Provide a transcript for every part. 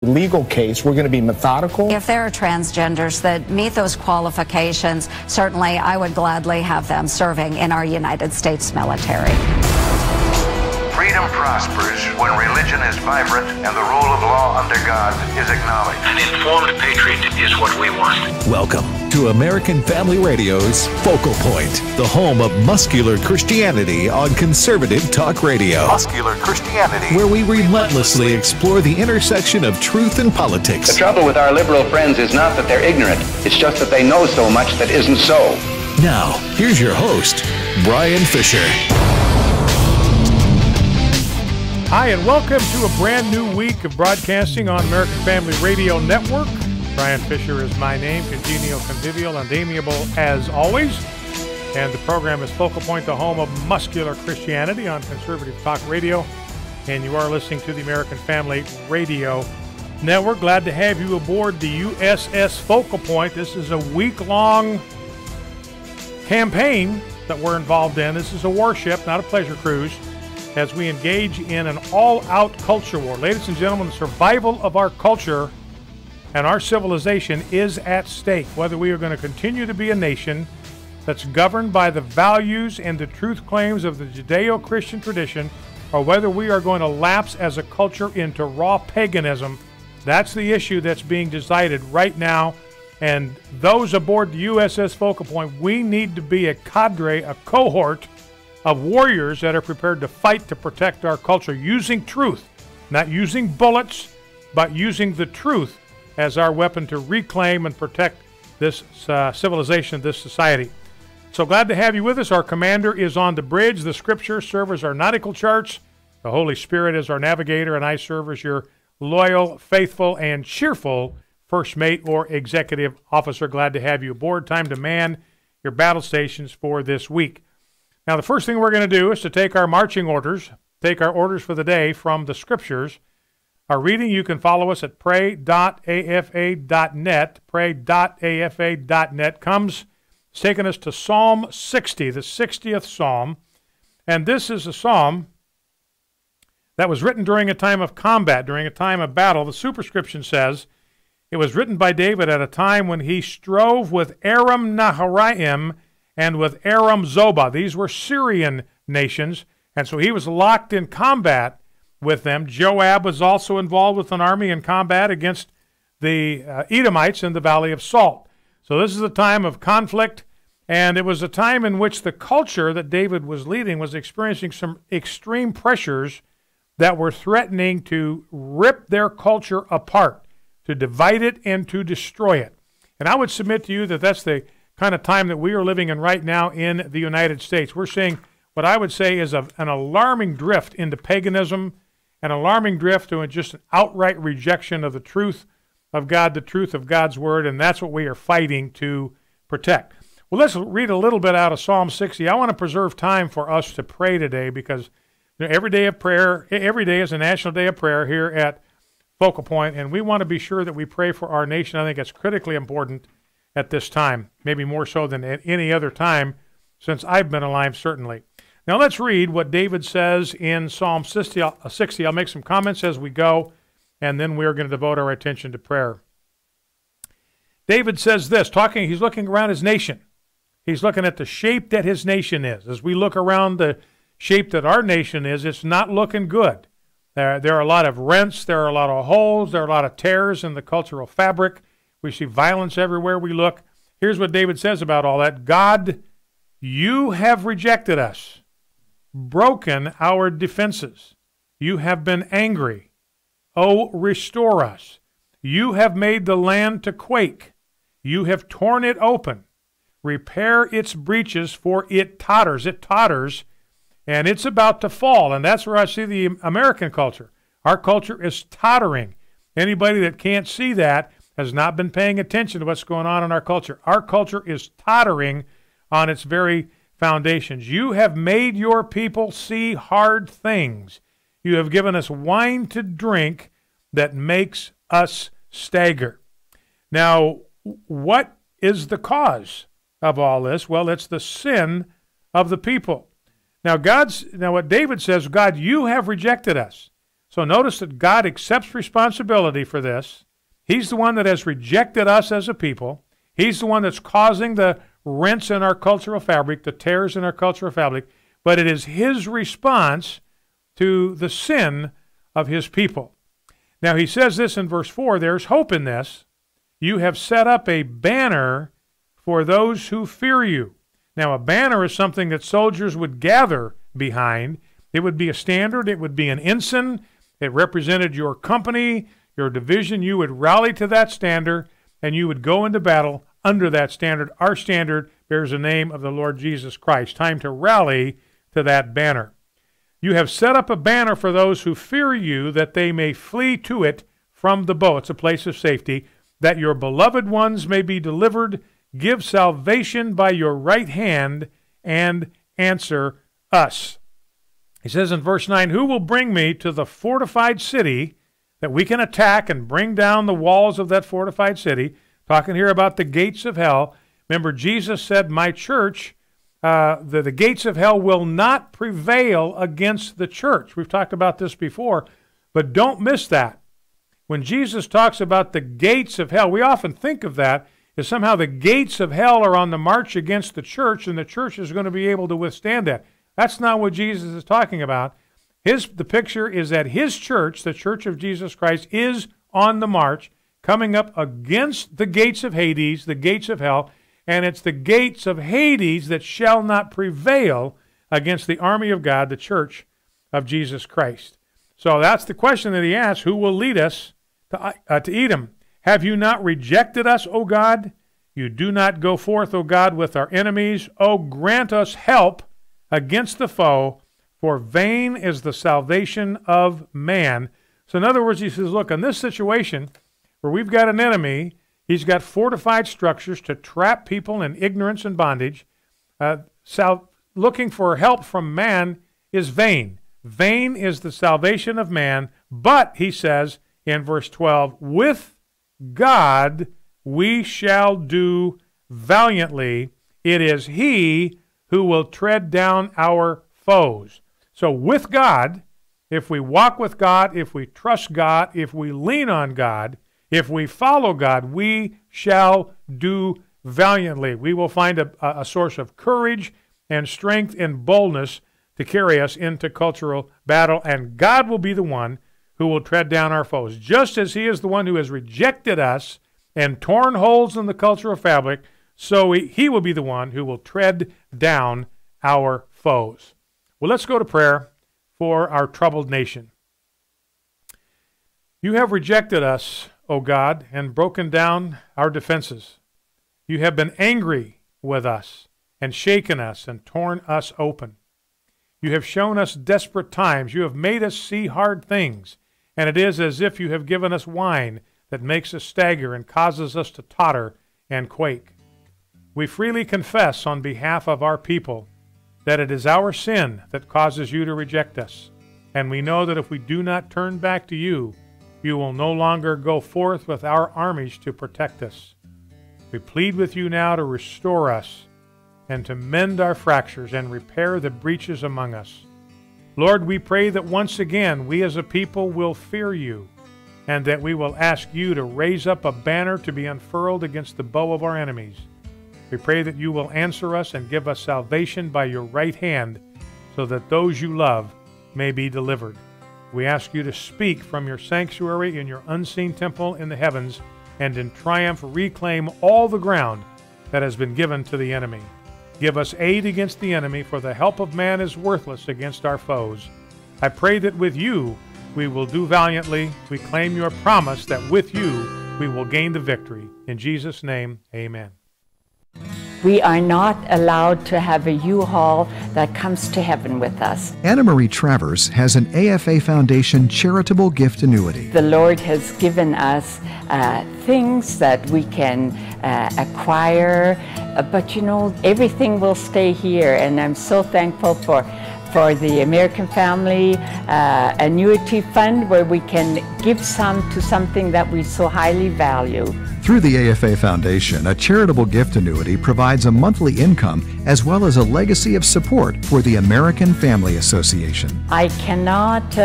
legal case, we're going to be methodical. If there are transgenders that meet those qualifications, certainly I would gladly have them serving in our United States military. Freedom prospers when religion is vibrant and the rule of law under God is acknowledged. An informed patriot is what we want. Welcome to American Family Radio's Focal Point, the home of muscular Christianity on conservative talk radio. Muscular Christianity. Where we relentlessly explore the intersection of truth and politics. The trouble with our liberal friends is not that they're ignorant. It's just that they know so much that isn't so. Now, here's your host, Brian Fisher. Hi, and welcome to a brand new week of broadcasting on American Family Radio Network. Brian Fisher is my name, congenial, convivial, and amiable as always. And the program is Focal Point, the home of muscular Christianity on conservative talk radio. And you are listening to the American Family Radio Network. Glad to have you aboard the USS Focal Point. This is a week-long campaign that we're involved in. This is a warship, not a pleasure cruise, as we engage in an all-out culture war. Ladies and gentlemen, the survival of our culture and our civilization is at stake, whether we are going to continue to be a nation that's governed by the values and the truth claims of the Judeo-Christian tradition, or whether we are going to lapse as a culture into raw paganism. That's the issue that's being decided right now. And those aboard the USS Focal Point, we need to be a cadre, a cohort of warriors that are prepared to fight to protect our culture using truth, not using bullets, but using the truth as our weapon to reclaim and protect this civilization, this society. So glad to have you with us. Our commander is on the bridge. The scriptures serve as our nautical charts. The Holy Spirit is our navigator, and I serve as your loyal, faithful, and cheerful first mate or executive officer. Glad to have you aboard. Time to man your battle stations for this week. Now, the first thing we're going to do is to take our marching orders, take our orders for the day from the scriptures. Our reading, you can follow us at pray.afa.net. Pray.afa.net it's taking us to Psalm 60, the 60th Psalm. And this is a psalm that was written during a time of combat, during a time of battle. The superscription says it was written by David at a time when he strove with Aram Naharaim and with Aram Zobah. These were Syrian nations, and so he was locked in combat with them. Joab was also involved with an army in combat against the Edomites in the Valley of Salt. So this is a time of conflict, and it was a time in which the culture that David was leading was experiencing some extreme pressures that were threatening to rip their culture apart, to divide it and to destroy it. And I would submit to you that that's the kind of time that we are living in right now in the United States. We're seeing what I would say is an alarming drift into paganism, an alarming drift to just an outright rejection of the truth of God, the truth of God's Word, and that's what we are fighting to protect. Well, let's read a little bit out of Psalm 60. I want to preserve time for us to pray today because every day of prayer, every day is a national day of prayer here at Focal Point, and we want to be sure that we pray for our nation. I think it's critically important at this time, maybe more so than at any other time since I've been alive, certainly. Now let's read what David says in Psalm 60. I'll make some comments as we go, and then we're going to devote our attention to prayer. David says this, he's looking around his nation. He's looking at the shape that his nation is. As we look around the shape that our nation is, it's not looking good. There are a lot of rents, there are a lot of holes, there are a lot of tears in the cultural fabric. We see violence everywhere we look. Here's what David says about all that. God, you have rejected us, broken our defenses. You have been angry. Oh, restore us. You have made the land to quake. You have torn it open. Repair its breaches, for it totters. It totters, and it's about to fall. And that's where I see the American culture. Our culture is tottering. Anybody that can't see that has not been paying attention to what's going on in our culture. Our culture is tottering on its very foundations. You have made your people see hard things. You have given us wine to drink that makes us stagger. Now, what is the cause of all this? Well, it's the sin of the people. Now what David says, God, you have rejected us. So notice that God accepts responsibility for this. He's the one that has rejected us as a people. He's the one that's causing the rents in our cultural fabric, the tears in our cultural fabric, but it is his response to the sin of his people. Now he says this in verse 4, there's hope in this. You have set up a banner for those who fear you. Now a banner is something that soldiers would gather behind. It would be a standard. It would be an ensign. It represented your company, your division. You would rally to that standard, and you would go into battle under that standard. Our standard bears the name of the Lord Jesus Christ. Time to rally to that banner. You have set up a banner for those who fear you, that they may flee to it from the bow. It's a place of safety. That your beloved ones may be delivered. Give salvation by your right hand and answer us. He says in verse 9, who will bring me to the fortified city that we can attack and bring down the walls of that fortified city? Talking here about the gates of hell. Remember, Jesus said, my church, the gates of hell will not prevail against the church. We've talked about this before, but don't miss that. When Jesus talks about the gates of hell, we often think of that as somehow the gates of hell are on the march against the church, and the church is going to be able to withstand that. That's not what Jesus is talking about. The picture is that his church, the church of Jesus Christ, is on the march, coming up against the gates of Hades, the gates of hell, and it's the gates of Hades that shall not prevail against the army of God, the church of Jesus Christ. So that's the question that he asks, who will lead us to Edom? Have you not rejected us, O God? You do not go forth, O God, with our enemies. O grant us help against the foe, for vain is the salvation of man. So in other words, he says, look, in this situation where we've got an enemy, he's got fortified structures to trap people in ignorance and bondage. Looking for help from man is vain. Vain is the salvation of man, but, he says in verse 12, with God we shall do valiantly. It is he who will tread down our foes. So with God, if we walk with God, if we trust God, if we lean on God, if we follow God, we shall do valiantly. We will find a source of courage and strength and boldness to carry us into cultural battle, and God will be the one who will tread down our foes. Just as he is the one who has rejected us and torn holes in the cultural fabric, so he will be the one who will tread down our foes. Well, let's go to prayer for our troubled nation. You have rejected us, O God, and broken down our defenses. You have been angry with us and shaken us and torn us open. You have shown us desperate times. You have made us see hard things, and it is as if you have given us wine that makes us stagger and causes us to totter and quake. We freely confess on behalf of our people that it is our sin that causes you to reject us, and we know that if we do not turn back to you, you will no longer go forth with our armies to protect us. We plead with you now to restore us and to mend our fractures and repair the breaches among us. Lord, we pray that once again we as a people will fear you, and that we will ask you to raise up a banner to be unfurled against the bow of our enemies. We pray that you will answer us and give us salvation by your right hand, so that those you love may be delivered. We ask you to speak from your sanctuary in your unseen temple in the heavens, and in triumph reclaim all the ground that has been given to the enemy. Give us aid against the enemy, for the help of man is worthless against our foes. I pray that with you we will do valiantly. We claim your promise that with you we will gain the victory. In Jesus' name, amen. We are not allowed to have a U-Haul that comes to heaven with us. Anna Marie Travers has an AFA Foundation charitable gift annuity. The Lord has given us things that we can acquire, but you know, everything will stay here, and I'm so thankful for for the American Family Annuity Fund, where we can give some to something that we so highly value. Through the AFA Foundation, a charitable gift annuity provides a monthly income as well as a legacy of support for the American Family Association. I cannot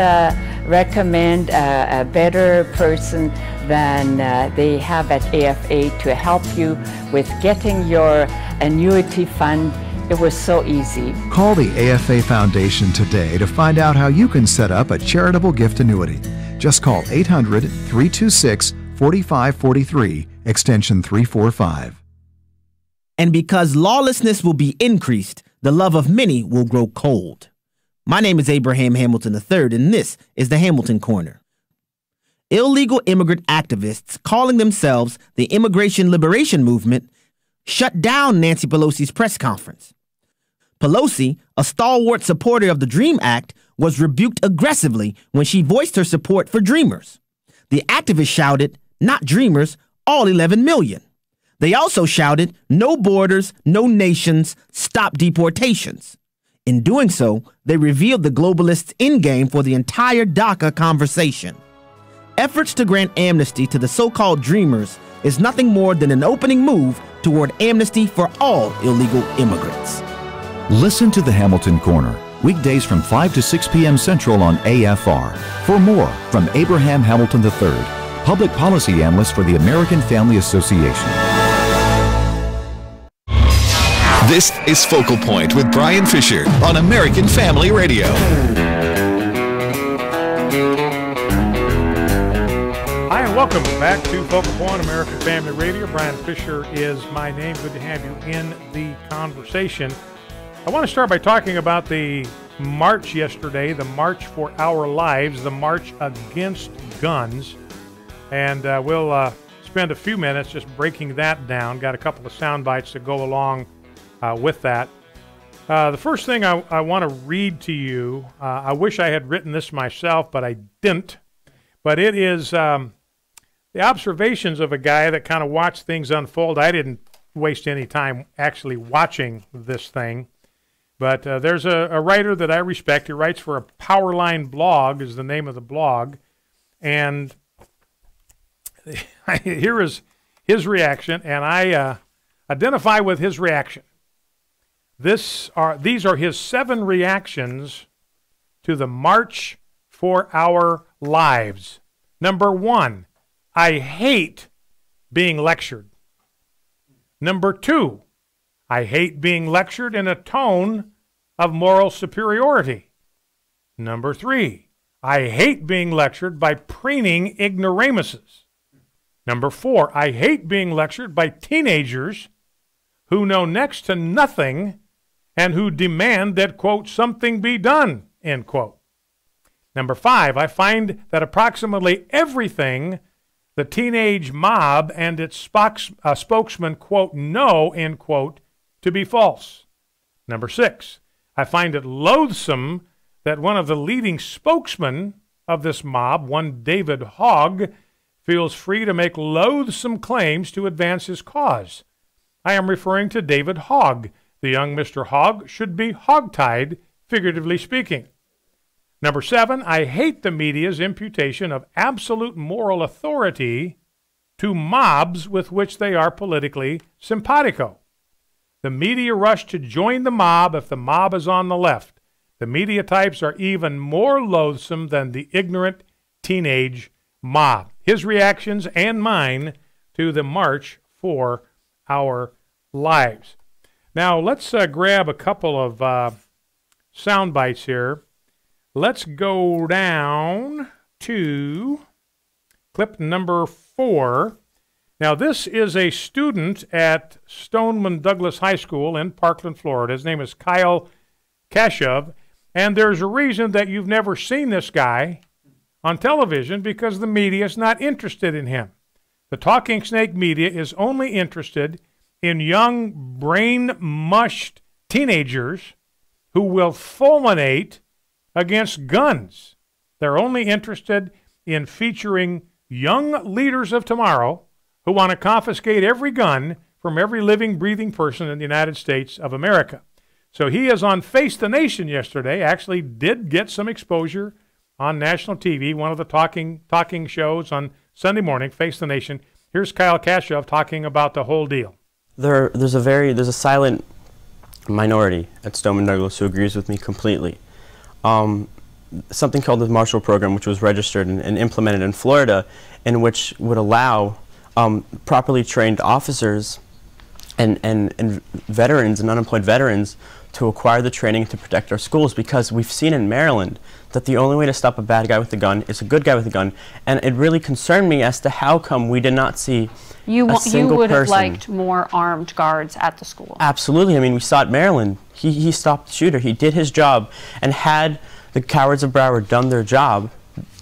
recommend a better person than they have at AFA to help you with getting your annuity fund. It was so easy. Call the AFA Foundation today to find out how you can set up a charitable gift annuity. Just call 800-326-4543, extension 345. And because lawlessness will be increased, the love of many will grow cold. My name is Abraham Hamilton III, and this is the Hamilton Corner. Illegal immigrant activists calling themselves the Immigration Liberation Movement shut down Nancy Pelosi's press conference. Pelosi, a stalwart supporter of the DREAM Act, was rebuked aggressively when she voiced her support for Dreamers. The activists shouted, "Not Dreamers, all 11 million." They also shouted, "No borders, no nations, stop deportations." In doing so, they revealed the globalists' endgame for the entire DACA conversation. Efforts to grant amnesty to the so-called Dreamers is nothing more than an opening move toward amnesty for all illegal immigrants. Listen to the Hamilton Corner, weekdays from 5 to 6 p.m. Central on AFR. For more from Abraham Hamilton III, Public Policy Analyst for the American Family Association. This is Focal Point with Brian Fisher on American Family Radio. Hi, and welcome back to Focal Point, American Family Radio. Brian Fisher is my name. Good to have you in the conversation. I want to start by talking about the march yesterday, the March for Our Lives, the March Against Guns. And we'll spend a few minutes just breaking that down. Got a couple of sound bites to go along with that. The first thing I want to read to you, I wish I had written this myself, but I didn't. But it is the observations of a guy that kind of watched things unfold. I didn't waste any time actually watching this thing. But there's a writer that I respect. He writes for a Powerline blog, is the name of the blog. And here is his reaction, and I identify with his reaction. These are his 7 reactions to the March for Our Lives. Number 1, I hate being lectured. Number 2, I hate being lectured in a tone of moral superiority. Number 3, I hate being lectured by preening ignoramuses. Number 4, I hate being lectured by teenagers who know next to nothing and who demand that, quote, something be done, end quote. Number 5, I find that approximately everything the teenage mob and its spokesman, quote, know, end quote, to be false. Number 6, I find it loathsome that one of the leading spokesmen of this mob, one David Hogg, feels free to make loathsome claims to advance his cause. I am referring to David Hogg. The young Mr. Hogg should be hogtied, figuratively speaking. Number 7, I hate the media's imputation of absolute moral authority to mobs with which they are politically simpatico. The media rush to join the mob if the mob is on the left. The media types are even more loathsome than the ignorant teenage mob. His reactions and mine to the March for Our Lives. Now, let's grab a couple of sound bites here. Let's go down to clip number 4. Now, this is a student at Stoneman Douglas High School in Parkland, Florida. His name is Kyle Kashev, and there's a reason that you've never seen this guy on television because the media is not interested in him. The talking snake media is only interested in young, brain-mushed teenagers who will fulminate against guns. They're only interested in featuring young leaders of tomorrow who want to confiscate every gun from every living, breathing person in the United States of America. So he is on Face the Nation yesterday, actually did get some exposure on national TV, one of the talking shows on Sunday morning, Face the Nation. Here's Kyle Kashuv talking about the whole deal. There's a silent minority at Stoneman Douglas who agrees with me completely. Something called the Marshall Program, which was registered and implemented in Florida, in which would allow properly trained officers and veterans and unemployed veterans to acquire the training to protect our schools, because we've seen in Maryland that the only way to stop a bad guy with a gun is a good guy with a gun. And it really concerned me as to how come we did not see you would have liked person. more armed guards at the school. Absolutely. I mean, we saw it in Maryland. He stopped the shooter. He did his job. And had the cowards of Broward done their job,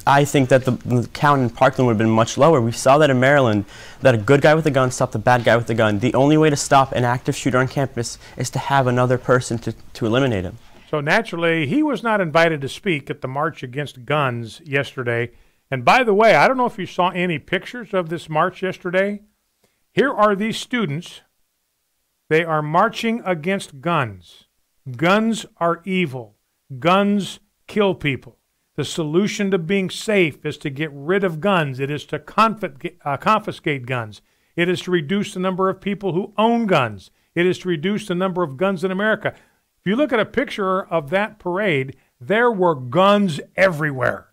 I think that the count in Parkland would have been much lower. We saw that in Maryland, that a good guy with a gun stopped a bad guy with a gun. The only way to stop an active shooter on campus is to have another person to eliminate him. So naturally, he was not invited to speak at the March Against Guns yesterday. And by the way, I don't know if you saw any pictures of this march yesterday. Here are these students. They are marching against guns. Guns are evil. Guns kill people. The solution to being safe is to get rid of guns. It is to confiscate guns. It is to reduce the number of people who own guns. It is to reduce the number of guns in America. If you look at a picture of that parade, there were guns everywhere.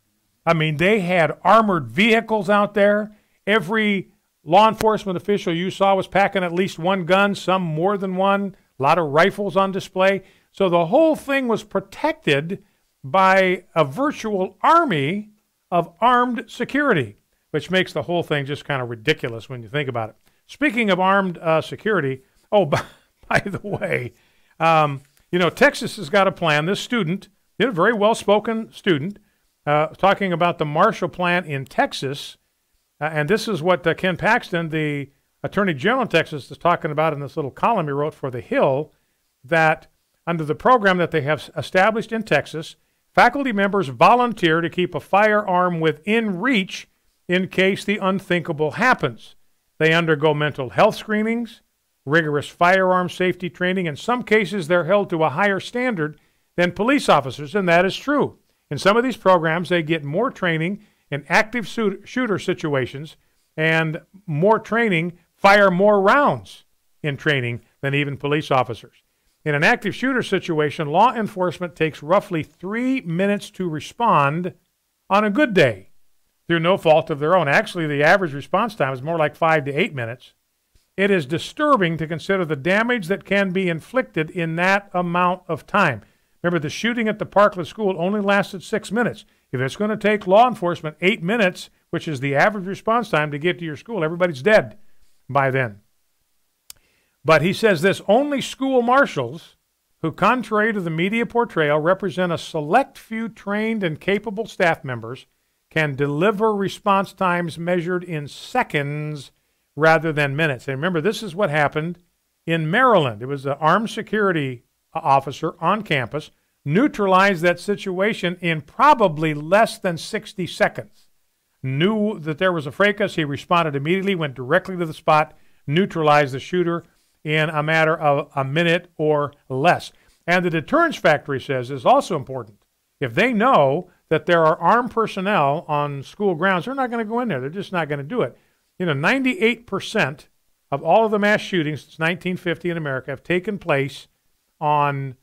I mean, they had armored vehicles out there. Every law enforcement official you saw was packing at least one gun, some more than one, a lot of rifles on display. So the whole thing was protected by a virtual army of armed security, which makes the whole thing just kind of ridiculous when you think about it. Speaking of armed security, oh, by the way, Texas has got a plan. This student, a very well-spoken student, talking about the Marshall Plan in Texas, and this is what Ken Paxton, the Attorney General in Texas, is talking about in this little column he wrote for The Hill, that under the program that they have established in Texas, faculty members volunteer to keep a firearm within reach in case the unthinkable happens. They undergo mental health screenings, rigorous firearm safety training. In some cases, they're held to a higher standard than police officers, and that is true. In some of these programs, they get more training in active shooter situations and more training, fire more rounds in training than even police officers. In an active shooter situation, law enforcement takes roughly 3 minutes to respond on a good day through no fault of their own. Actually, the average response time is more like 5 to 8 minutes. It is disturbing to consider the damage that can be inflicted in that amount of time. Remember, the shooting at the Parkland school only lasted 6 minutes. If it's going to take law enforcement 8 minutes, which is the average response time to get to your school, everybody's dead by then. But he says this: only school marshals, who contrary to the media portrayal represent a select few trained and capable staff members, can deliver response times measured in seconds rather than minutes. And remember, this is what happened in Maryland. It was an armed security officer on campus neutralized that situation in probably less than 60 seconds. Knew that there was a fracas. He responded immediately, went directly to the spot, neutralized the shooter in a matter of a minute or less. And the deterrence factor, he says, is also important. If they know that there are armed personnel on school grounds, they're not going to go in there. They're just not going to do it. 98% of all of the mass shootings since 1950 in America have taken place in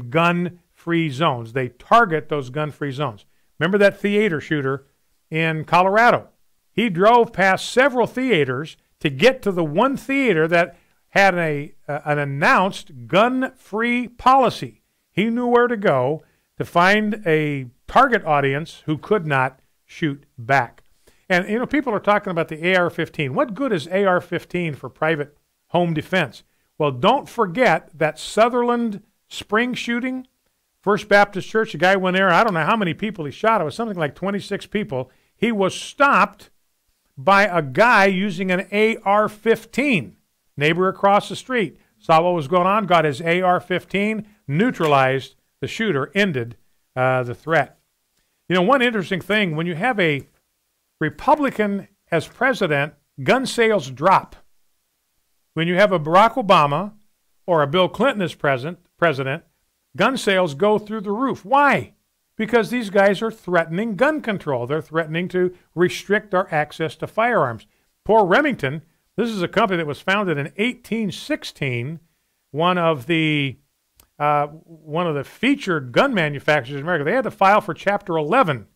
gun-free zones. They target those gun-free zones. Remember that theater shooter in Colorado? He drove past several theaters to get to the one theater that had an announced gun-free policy. He knew where to go to find a target audience who could not shoot back. And, people are talking about the AR-15. What good is AR-15 for private home defense? Well, don't forget that Sutherland Spring shooting, First Baptist Church, a guy went there, I don't know how many people he shot. It was something like 26 people. He was stopped by a guy using an AR-15. Neighbor across the street saw what was going on, got his AR-15, neutralized the shooter, ended the threat. One interesting thing, when you have a Republican as president, gun sales drop. When you have a Barack Obama or a Bill Clinton as president, gun sales go through the roof. Why? Because these guys are threatening gun control. They're threatening to restrict our access to firearms. Poor Remington, this is a company that was founded in 1816, one of the featured gun manufacturers in America. They had to file for Chapter 11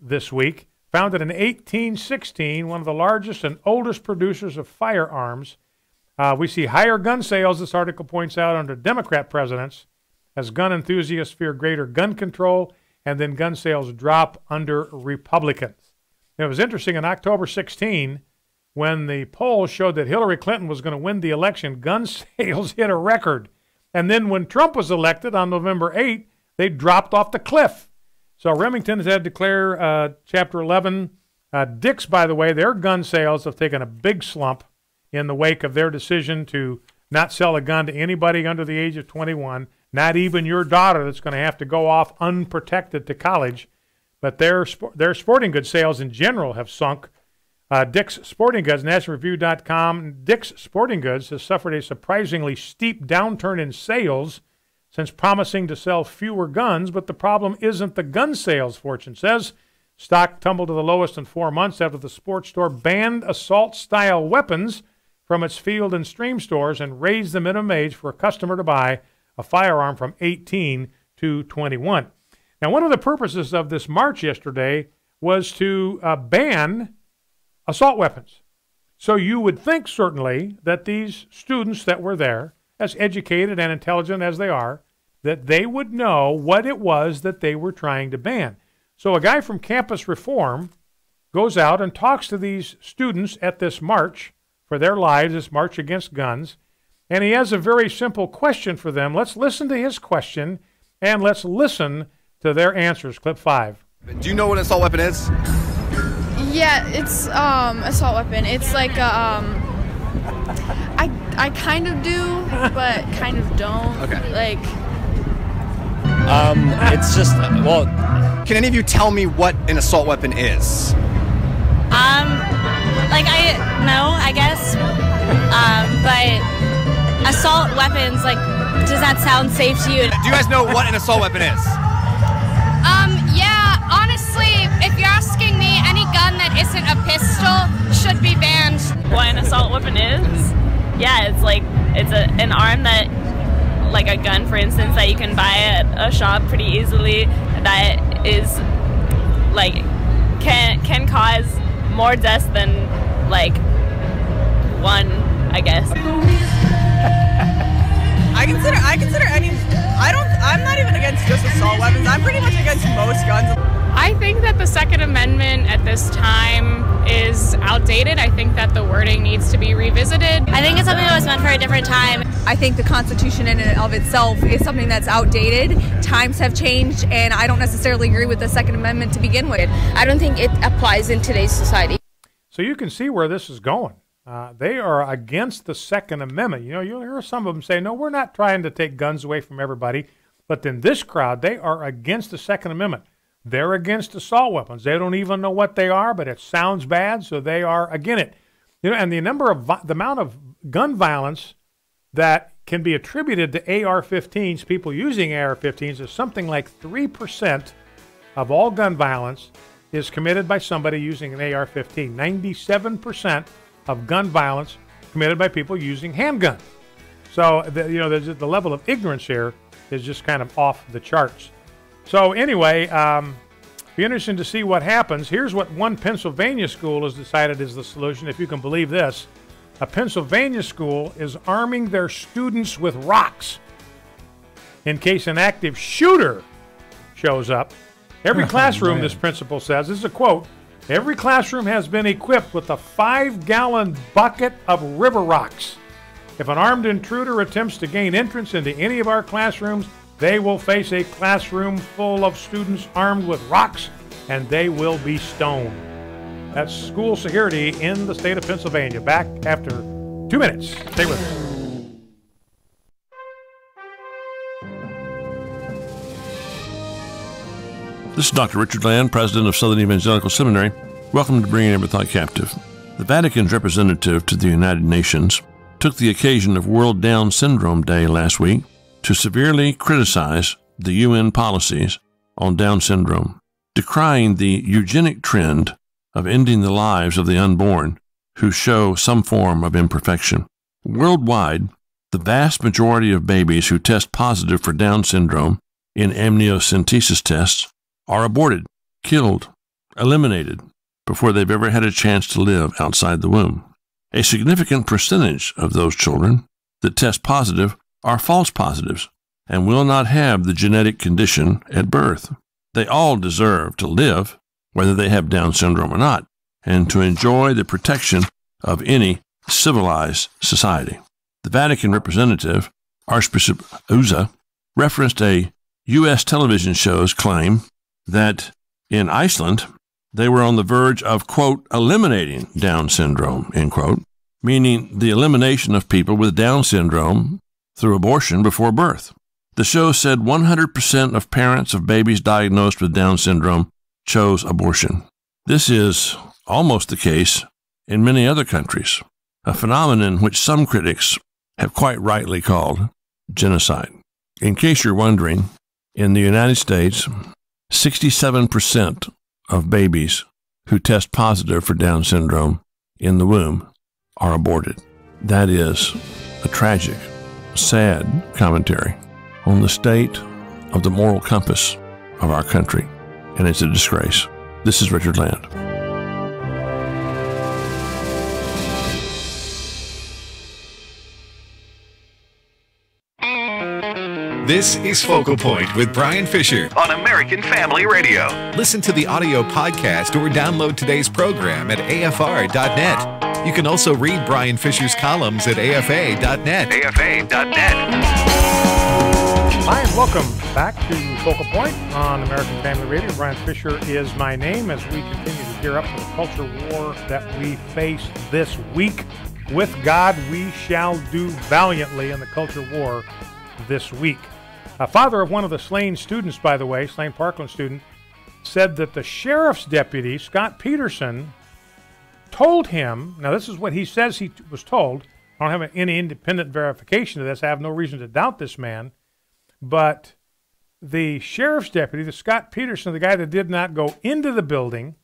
this week. Founded in 1816, one of the largest and oldest producers of firearms. We see higher gun sales, this article points out, under Democrat presidents, as gun enthusiasts fear greater gun control, and then gun sales drop under Republicans. It was interesting, in October 16, when the polls showed that Hillary Clinton was going to win the election, gun sales hit a record. And then when Trump was elected on November 8, they dropped off the cliff. So Remington has had to declare Chapter 11. Dick's, by the way, their gun sales have taken a big slump in the wake of their decision to not sell a gun to anybody under the age of 21, not even your daughter that's going to have to go off unprotected to college. But their sporting goods sales in general have sunk. Dick's Sporting Goods, NationalReview.com, Dick's Sporting Goods has suffered a surprisingly steep downturn in sales since promising to sell fewer guns, but the problem isn't the gun sales, Fortune says. Stock tumbled to the lowest in 4 months after the sports store banned assault-style weapons from its field and stream stores and raised the minimum age for a customer to buy a firearm from 18 to 21. Now, one of the purposes of this march yesterday was to ban assault weapons. So you would think, certainly, that these students that were there, as educated and intelligent as they are, that they would know what it was that they were trying to ban. So a guy from Campus Reform goes out and talks to these students at this march for their lives, this march against guns, and he has a very simple question for them. Let's listen to his question, and let's listen to their answers. Clip 5. Do you know what an assault weapon is? Yeah, it's assault weapon. It's like I kind of do, but kind of don't. Okay. Like it's just, well, can any of you tell me what an assault weapon is? I guess. But assault weapons, like, does that sound safe to you? Do you guys know what an assault weapon is? Yeah, honestly, if you're asking me, any gun that isn't a pistol should be banned. What an assault weapon is? Yeah, it's like, an arm that, like a gun, for instance, that you can buy at a shop pretty easily, that is, like, can cause more deaths than, like, one, I guess. I'm not even against just assault weapons. I'm pretty much against most guns. I think that the Second Amendment at this time is outdated. I think that the wording needs to be revisited. I think it's something that was meant for a different time. I think the Constitution in and of itself is something that's outdated. Times have changed, and I don't necessarily agree with the Second Amendment to begin with. I don't think it applies in today's society. So you can see where this is going. They are against the Second Amendment. You know, you'll hear some of them say, no, we're not trying to take guns away from everybody. But then this crowd, they are against the Second Amendment. They're against assault weapons. They don't even know what they are, but it sounds bad, so they are against it. You know, and the amount of gun violence that can be attributed to AR-15s, people using AR-15s, is something like 3% of all gun violence is committed by somebody using an AR-15. 97% of gun violence committed by people using handguns. So, the level of ignorance here is just kind of off the charts. So anyway, be interesting to see what happens. Here's what one Pennsylvania school has decided is the solution, if you can believe this. A Pennsylvania school is arming their students with rocks in case an active shooter shows up. Every classroom, this principal says, this is a quote, every classroom has been equipped with a 5-gallon bucket of river rocks. If an armed intruder attempts to gain entrance into any of our classrooms, they will face a classroom full of students armed with rocks, and they will be stoned. That's school security in the state of Pennsylvania. Back after 2 minutes. Stay with us. This is Dr. Richard Land, president of Southern Evangelical Seminary. Welcome to Bringing Every Thought Captive. The Vatican's representative to the United Nations took the occasion of World Down Syndrome Day last week to severely criticize the UN policies on Down syndrome, decrying the eugenic trend of ending the lives of the unborn who show some form of imperfection. Worldwide, the vast majority of babies who test positive for Down syndrome in amniocentesis tests are aborted, killed, eliminated before they've ever had a chance to live outside the womb. A significant percentage of those children that test positive are false positives and will not have the genetic condition at birth. They all deserve to live, whether they have Down syndrome or not, and to enjoy the protection of any civilized society. The Vatican representative, Archbishop Uza, referenced a U.S. television show's claim that in Iceland, they were on the verge of, quote, eliminating Down syndrome, end quote, meaning the elimination of people with Down syndrome through abortion before birth. The show said 100% of parents of babies diagnosed with Down syndrome chose abortion. This is almost the case in many other countries, a phenomenon which some critics have quite rightly called genocide. In case you're wondering, in the United States, 67% of babies who test positive for Down syndrome in the womb are aborted. That is a tragic, sad commentary on the state of the moral compass of our country, and it's a disgrace. This is Richard Land. This is Focal Point with Brian Fisher on American Family Radio. Listen to the audio podcast or download today's program at afr.net. You can also read Brian Fisher's columns at afa.net. afa.net. Hi, and welcome back to Focal Point on American Family Radio. Brian Fisher is my name as we continue to gear up for the culture war that we face this week. With God, we shall do valiantly in the culture war this week. A father of one of the slain students, by the way, slain Parkland student, said that the sheriff's deputy, Scott Peterson, told him, now this is what he says he was told. I don't have any independent verification of this. I have no reason to doubt this man. But the sheriff's deputy, the Scott Peterson, the guy that did not go into the building,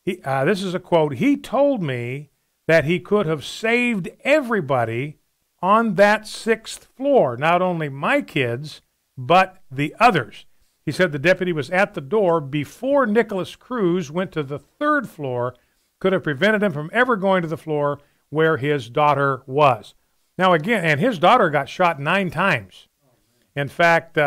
this is a quote, he told me that he could have saved everybody on that 6th floor, not only my kids, but the others. He said the deputy was at the door before Nicholas Cruz went to the 3rd floor, could have prevented him from ever going to the floor where his daughter was. Now again, and his daughter got shot 9 times. In fact,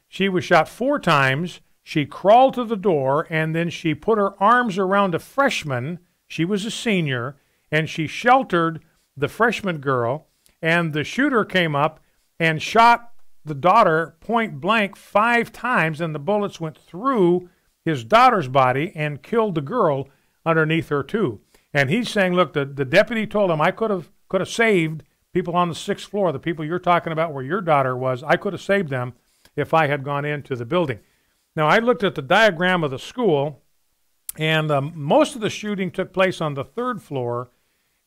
she was shot 4 times. She crawled to the door, and then she put her arms around a freshman. She was a senior, and she sheltered the freshman girl. And the shooter came up and shot the daughter point blank 5 times, and the bullets went through his daughter's body and killed the girl underneath her too. And he's saying, look, the deputy told him I could have saved people on the 6th floor, the people you're talking about where your daughter was. I could have saved them if I had gone into the building. Now, I looked at the diagram of the school, and most of the shooting took place on the 3rd floor.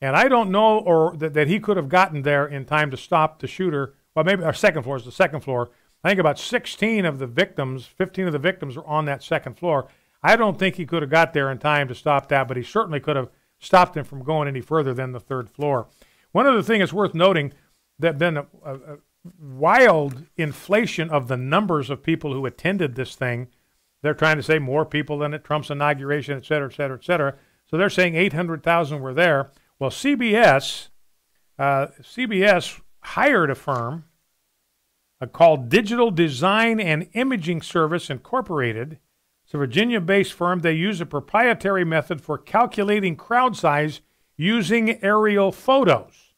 And I don't know that he could have gotten there in time to stop the shooter. Well, maybe our 2nd floor is the 2nd floor. I think about 16 of the victims, 15 of the victims are on that 2nd floor. I don't think he could have got there in time to stop that, but he certainly could have stopped him from going any further than the 3rd floor. One other thing is worth noting, that been a wild inflation of the numbers of people who attended this thing. They're trying to say more people than at Trump's inauguration, et cetera, et cetera, et cetera. So they're saying 800,000 were there. Well, CBS hired a firm called Digital Design and Imaging Service Incorporated. It's a Virginia-based firm. They use a proprietary method for calculating crowd size using aerial photos.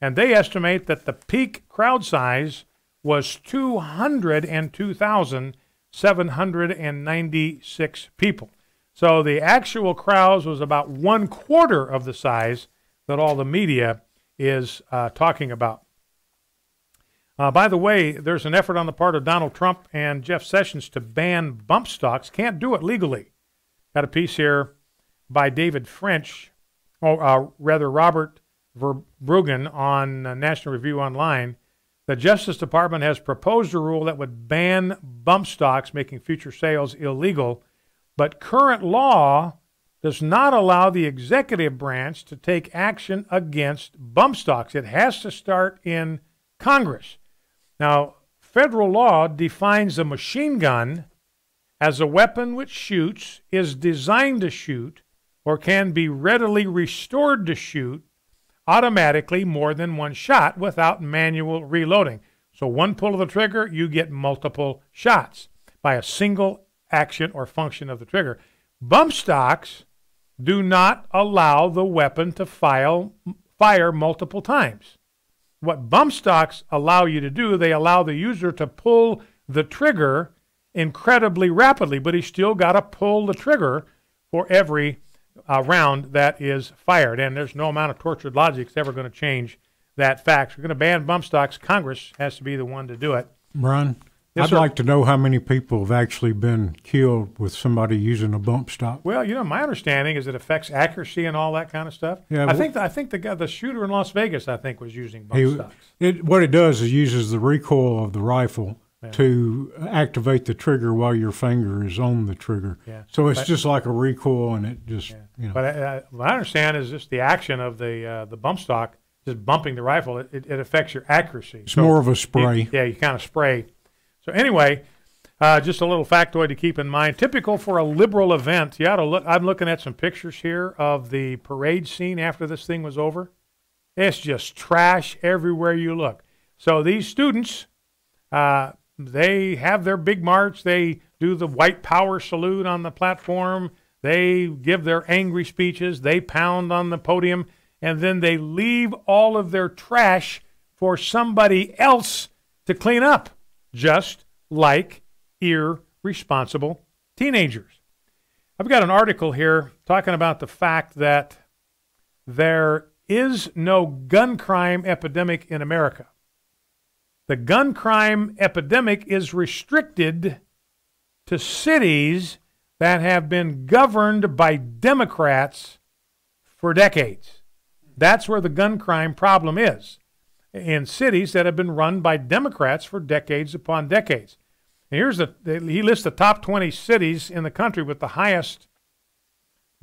And they estimate that the peak crowd size was 202,796 people. So the actual crowds was about 1/4 of the size that all the media is talking about. By the way, there's an effort on the part of Donald Trump and Jeff Sessions to ban bump stocks. Can't do it legally. Got a piece here by David French, Robert Verbruggen on National Review Online, The Justice Department has proposed a rule that would ban bump stocks, making future sales illegal, but current law does not allow the executive branch to take action against bump stocks. It has to start in Congress. Now, federal law defines a machine gun as a weapon which shoots, is designed to shoot, or can be readily restored to shoot automatically more than one shot without manual reloading. So one pull of the trigger, you get multiple shots by a single action or function of the trigger. Bump stocks do not allow the weapon to fire multiple times. What bump stocks allow you to do, they allow the user to pull the trigger incredibly rapidly, but he's still got to pull the trigger for every round that is fired. And there's no amount of tortured logic that's ever going to change that fact. We're going to ban bump stocks. Congress has to be the one to do it. Brian, Yes, I'd sir. like to know how many people have actually been killed with somebody using a bump stock. Well, my understanding is it affects accuracy and all that kind of stuff. Yeah, I think the guy, the shooter in Las Vegas, was using bump stocks. What it does is uses the recoil of the rifle to activate the trigger while your finger is on the trigger. Yeah. So it's just like a recoil, and it just But what I understand is just the action of the bump stock, just bumping the rifle, it affects your accuracy. It's more of a spray. You kind of spray. So anyway, just a little factoid to keep in mind. Typical for a liberal event. You ought to look. I'm looking at some pictures here of the parade scene after this thing was over. It's just trash everywhere you look. So these students, they have their big march. They do the white power salute on the platform. They give their angry speeches. They pound on the podium. And then they leave all of their trash for somebody else to clean up, just like irresponsible teenagers. I've got an article here talking about the fact that there is no gun crime epidemic in America. The gun crime epidemic is restricted to cities that have been governed by Democrats for decades. That's where the gun crime problem is, in cities that have been run by Democrats for decades upon decades. And he lists the top 20 cities in the country with the highest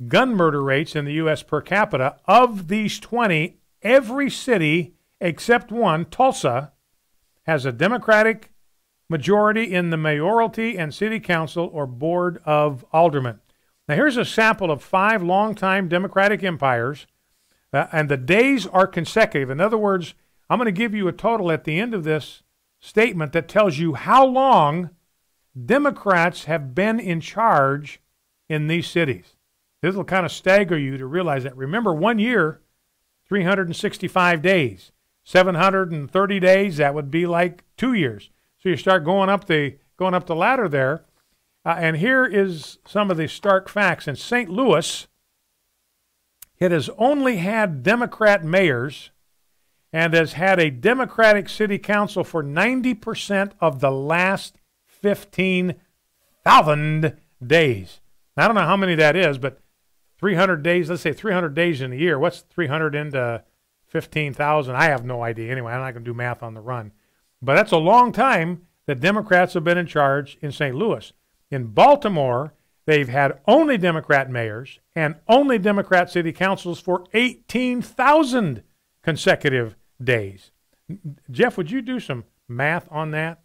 gun murder rates in the U.S. per capita. Of these 20, every city except one, Tulsa, has a Democratic majority in the mayoralty and city council or board of aldermen. Now here's a sample of 5 longtime Democratic empires, and the days are consecutive. In other words, I'm going to give you a total at the end of this statement that tells you how long Democrats have been in charge in these cities. This will kind of stagger you to realize that. Remember, 1 year, 365 days. 730 days, that would be like 2 years. So you start going up the ladder there. And here is some of the stark facts. In St. Louis, it has only had Democrat mayors and has had a Democratic city council for 90% of the last 15,000 days. Now, I don't know how many that is, but 300 days, let's say 300 days in a year. What's 300 into 15,000? I have no idea. Anyway, I'm not going to do math on the run. But that's a long time that Democrats have been in charge in St. Louis. In Baltimore, they've had only Democrat mayors and only Democrat city councils for 18,000 consecutive days. Jeff, would you do some math on that?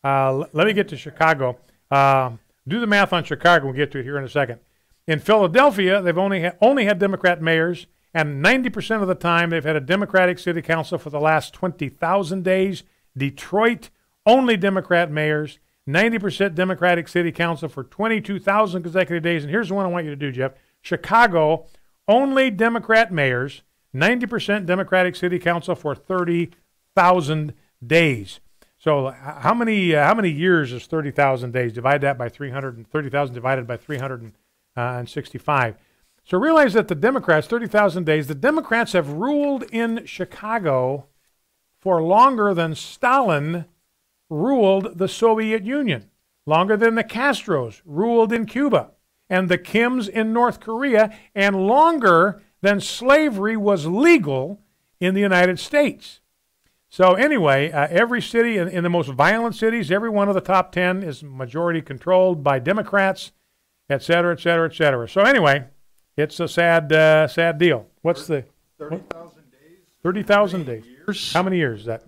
Let me get to Chicago. Do the math on Chicago. We'll get to it here in a second. In Philadelphia, they've only had Democrat mayors, and 90% of the time they've had a Democratic city council for the last 20,000 days. Detroit, only Democrat mayors, 90% Democratic city council for 22,000 consecutive days. And here's the one I want you to do, Jeff. Chicago, only Democrat mayors, 90% Democratic city council for 30,000 days. So how many years is 30,000 days? Divide that by 330,000 divided by 365. So realize that the Democrats, 30,000 days, the Democrats have ruled in Chicago for longer than Stalin ruled the Soviet Union, longer than the Castros ruled in Cuba, and the Kims in North Korea, and longer than slavery was legal in the United States. So anyway, every city in the most violent cities, every one of the top 10 is majority controlled by Democrats, et cetera, et cetera, et cetera. So anyway, it's a sad deal. What's 30,000 days? 30,000 days. Years. How many years is that?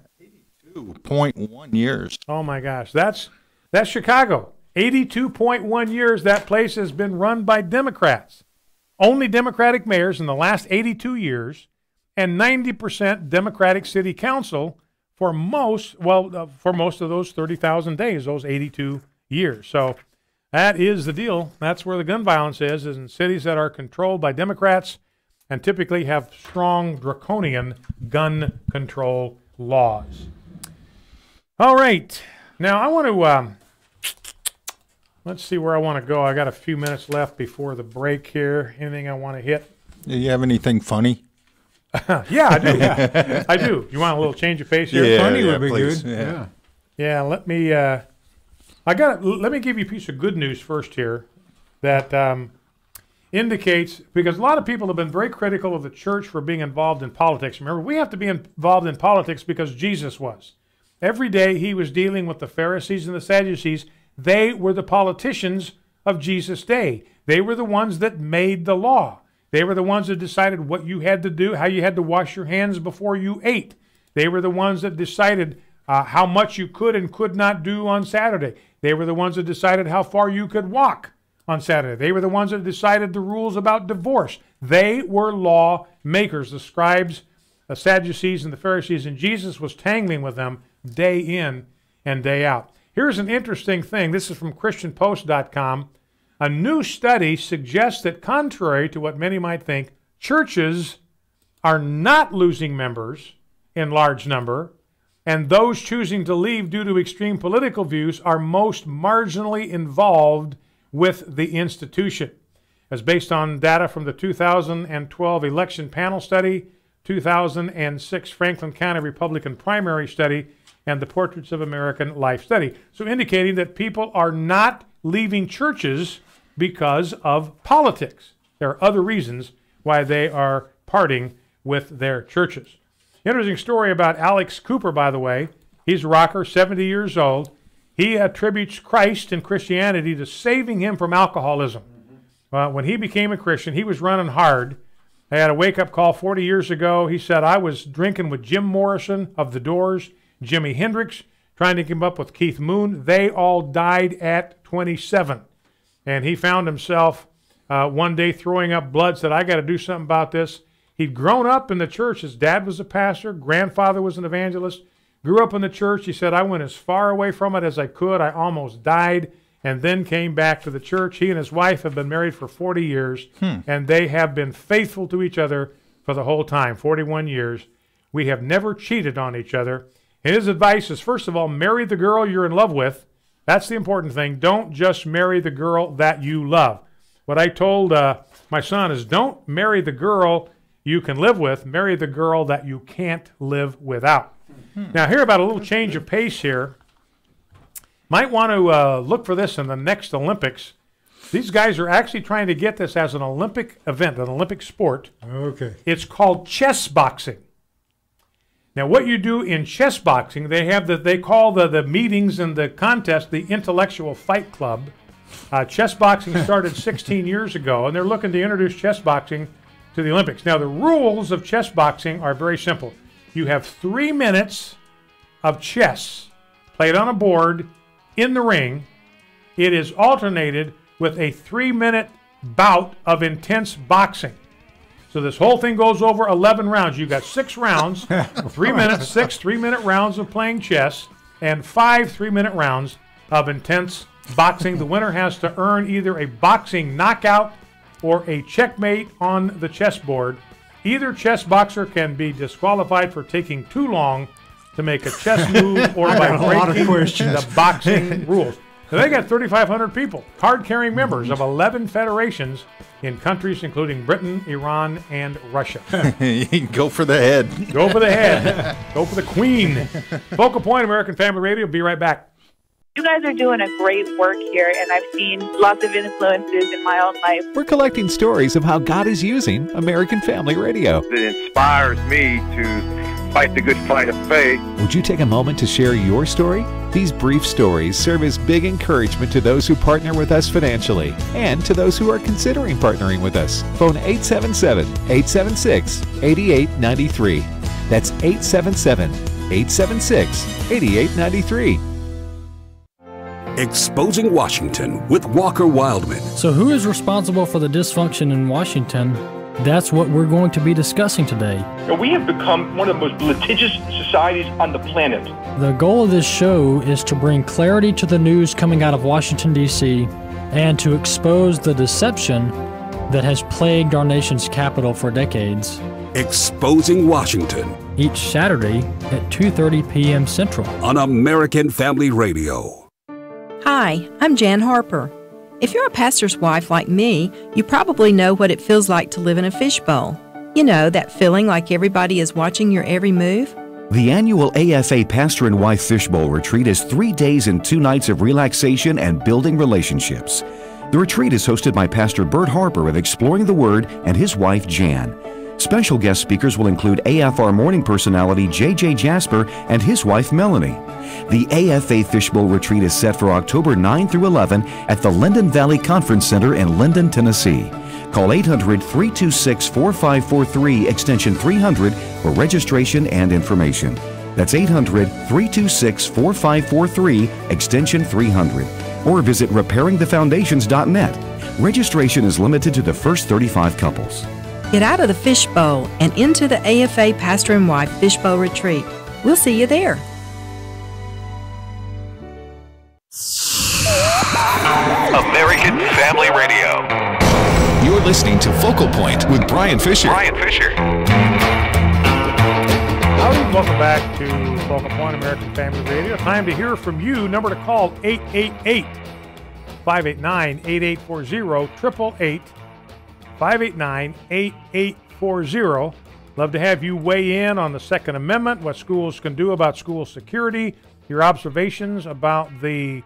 82.1 years. Oh my gosh, that's Chicago. 82.1 years. That place has been run by Democrats. Only Democratic mayors in the last 82 years, and 90% Democratic city council for most of those 30,000 days, those 82 years. So that is the deal. That's where the gun violence is in cities that are controlled by Democrats and typically have strong draconian gun control laws. All right. Now I want to, let's see where I want to go. I got a few minutes left before the break here. Anything I want to hit? Do you have anything funny? Yeah, I do. I do. You want a little change of pace here? Yeah, Funny would be please. good. Yeah. Let me give you a piece of good news first here that indicates, because a lot of people have been very critical of the church for being involved in politics. Remember, we have to be involved in politics because Jesus was. Every day he was dealing with the Pharisees and the Sadducees. They were the politicians of Jesus' day. They were the ones that made the law. They were the ones that decided what you had to do, how you had to wash your hands before you ate. They were the ones that decided how much you could and could not do on Saturday. They were the ones that decided how far you could walk on Saturday. They were the ones that decided the rules about divorce. They were law makers, the scribes, the Sadducees, and the Pharisees, and Jesus was tangling with them day in and day out. Here's an interesting thing. This is from ChristianPost.com. A new study suggests that, contrary to what many might think, churches are not losing members in large number, and those choosing to leave due to extreme political views are most marginally involved with the institution. As based on data from the 2012 election panel study, 2006 Franklin County Republican primary study, and the Portraits of American Life study. So indicating that people are not leaving churches because of politics. There are other reasons why they are parting with their churches. Interesting story about Alex Cooper, by the way. He's a rocker, 70 years old. He attributes Christ and Christianity to saving him from alcoholism. When he became a Christian, he was running hard. I had a wake-up call 40 years ago. He said, I was drinking with Jim Morrison of The Doors, Jimi Hendrix, trying to keep up with Keith Moon. They all died at 27. And he found himself one day throwing up blood, said, I got to do something about this. He'd grown up in the church. His dad was a pastor. Grandfather was an evangelist. Grew up in the church. He said, I went as far away from it as I could. I almost died, and then came back to the church. He and his wife have been married for 40 years, and they have been faithful to each other for the whole time, 41 years. We have never cheated on each other. And his advice is, first of all, marry the girl you're in love with. That's the important thing. Don't just marry the girl that you love. What I told my son is, don't marry the girl you can live with. Marry the girl that you can't live without. Now, hear about a little change of pace here. Might want to look for this in the next Olympics. These guys are actually trying to get this as an Olympic event, an Olympic sport. Okay. It's called chess boxing. Now, what you do in chess boxing, they call the meetings and the contest the intellectual fight club. Chess boxing started 16 years ago, and they're looking to introduce chess boxing to the Olympics. Now, the rules of chess boxing are very simple. You have 3 minutes of chess played on a board in the ring. It is alternated with a 3-minute bout of intense boxing. So this whole thing goes over 11 rounds. You've got 6 rounds, 3 minutes, 6 3-minute rounds of playing chess, and 5 3-minute rounds of intense boxing. The winner has to earn either a boxing knockout or a checkmate on the chessboard. Either chess boxer can be disqualified for taking too long to make a chess move or by breaking the boxing rules. So they got 3,500 people, card-carrying members of 11 federations in countries including Britain, Iran, and Russia. Go for the head. Go for the head. Go for the queen. Focal Point, American Family Radio. Be right back. You guys are doing a great work here, and I've seen lots of influences in my own life. We're collecting stories of how God is using American Family Radio. It inspires me to fight the good fight of faith. Would you take a moment to share your story? These brief stories serve as big encouragement to those who partner with us financially and to those who are considering partnering with us. Phone 877-876-8893. That's 877-876-8893. Exposing Washington with Walker Wildman. So who is responsible for the dysfunction in Washington? That's what we're going to be discussing today. We have become one of the most litigious societies on the planet. The goal of this show is to bring clarity to the news coming out of Washington, D.C., and to expose the deception that has plagued our nation's capital for decades. Exposing Washington. Each Saturday at 2:30 p.m. Central. On American Family Radio. Hi, I'm Jan Harper. If you're a pastor's wife like me, you probably know what it feels like to live in a fishbowl. You know, that feeling like everybody is watching your every move? The annual AFA Pastor and Wife Fishbowl Retreat is 3 days and 2 nights of relaxation and building relationships. The retreat is hosted by Pastor Bert Harper of Exploring the Word and his wife Jan. Special guest speakers will include AFR morning personality J.J. Jasper and his wife Melanie. The AFA Fishbowl Retreat is set for October 9 through 11 at the Linden Valley Conference Center in Linden, Tennessee. Call 800-326-4543 extension 300 for registration and information. That's 800-326-4543 extension 300. Or visit repairingthefoundations.net. Registration is limited to the first 35 couples. Get out of the fishbowl and into the AFA Pastor and Wife Fishbowl Retreat. We'll see you there. American Family Radio. You're listening to Focal Point with Brian Fisher. Brian Fisher. Howdy, welcome back to Focal Point, American Family Radio. Time to hear from you. Number to call, 888-589-8840, 888-589-8840. Love to have you weigh in on the Second Amendment, what schools can do about school security, your observations about the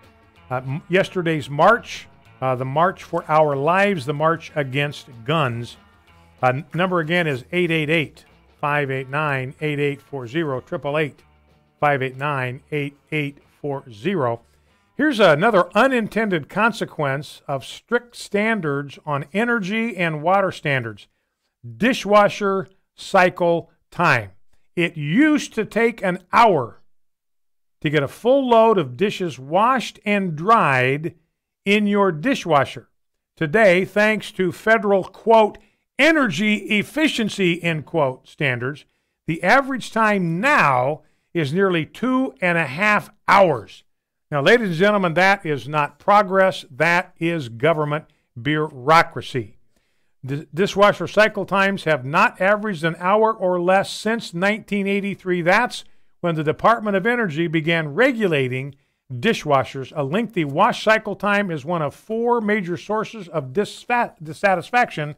yesterday's march, the March for Our Lives, the March Against Guns. Number again is 888-589-8840, 888-589-8840. Here's another unintended consequence of strict standards on energy and water standards. Dishwasher cycle time. It used to take an hour to get a full load of dishes washed and dried in your dishwasher. Today, thanks to federal, quote, energy efficiency, end quote, standards, the average time now is nearly 2.5 hours. Now, ladies and gentlemen, that is not progress. That is government bureaucracy. Dishwasher cycle times have not averaged an hour or less since 1983. That's when the Department of Energy began regulating dishwashers. A lengthy wash cycle time is one of 4 major sources of dissatisfaction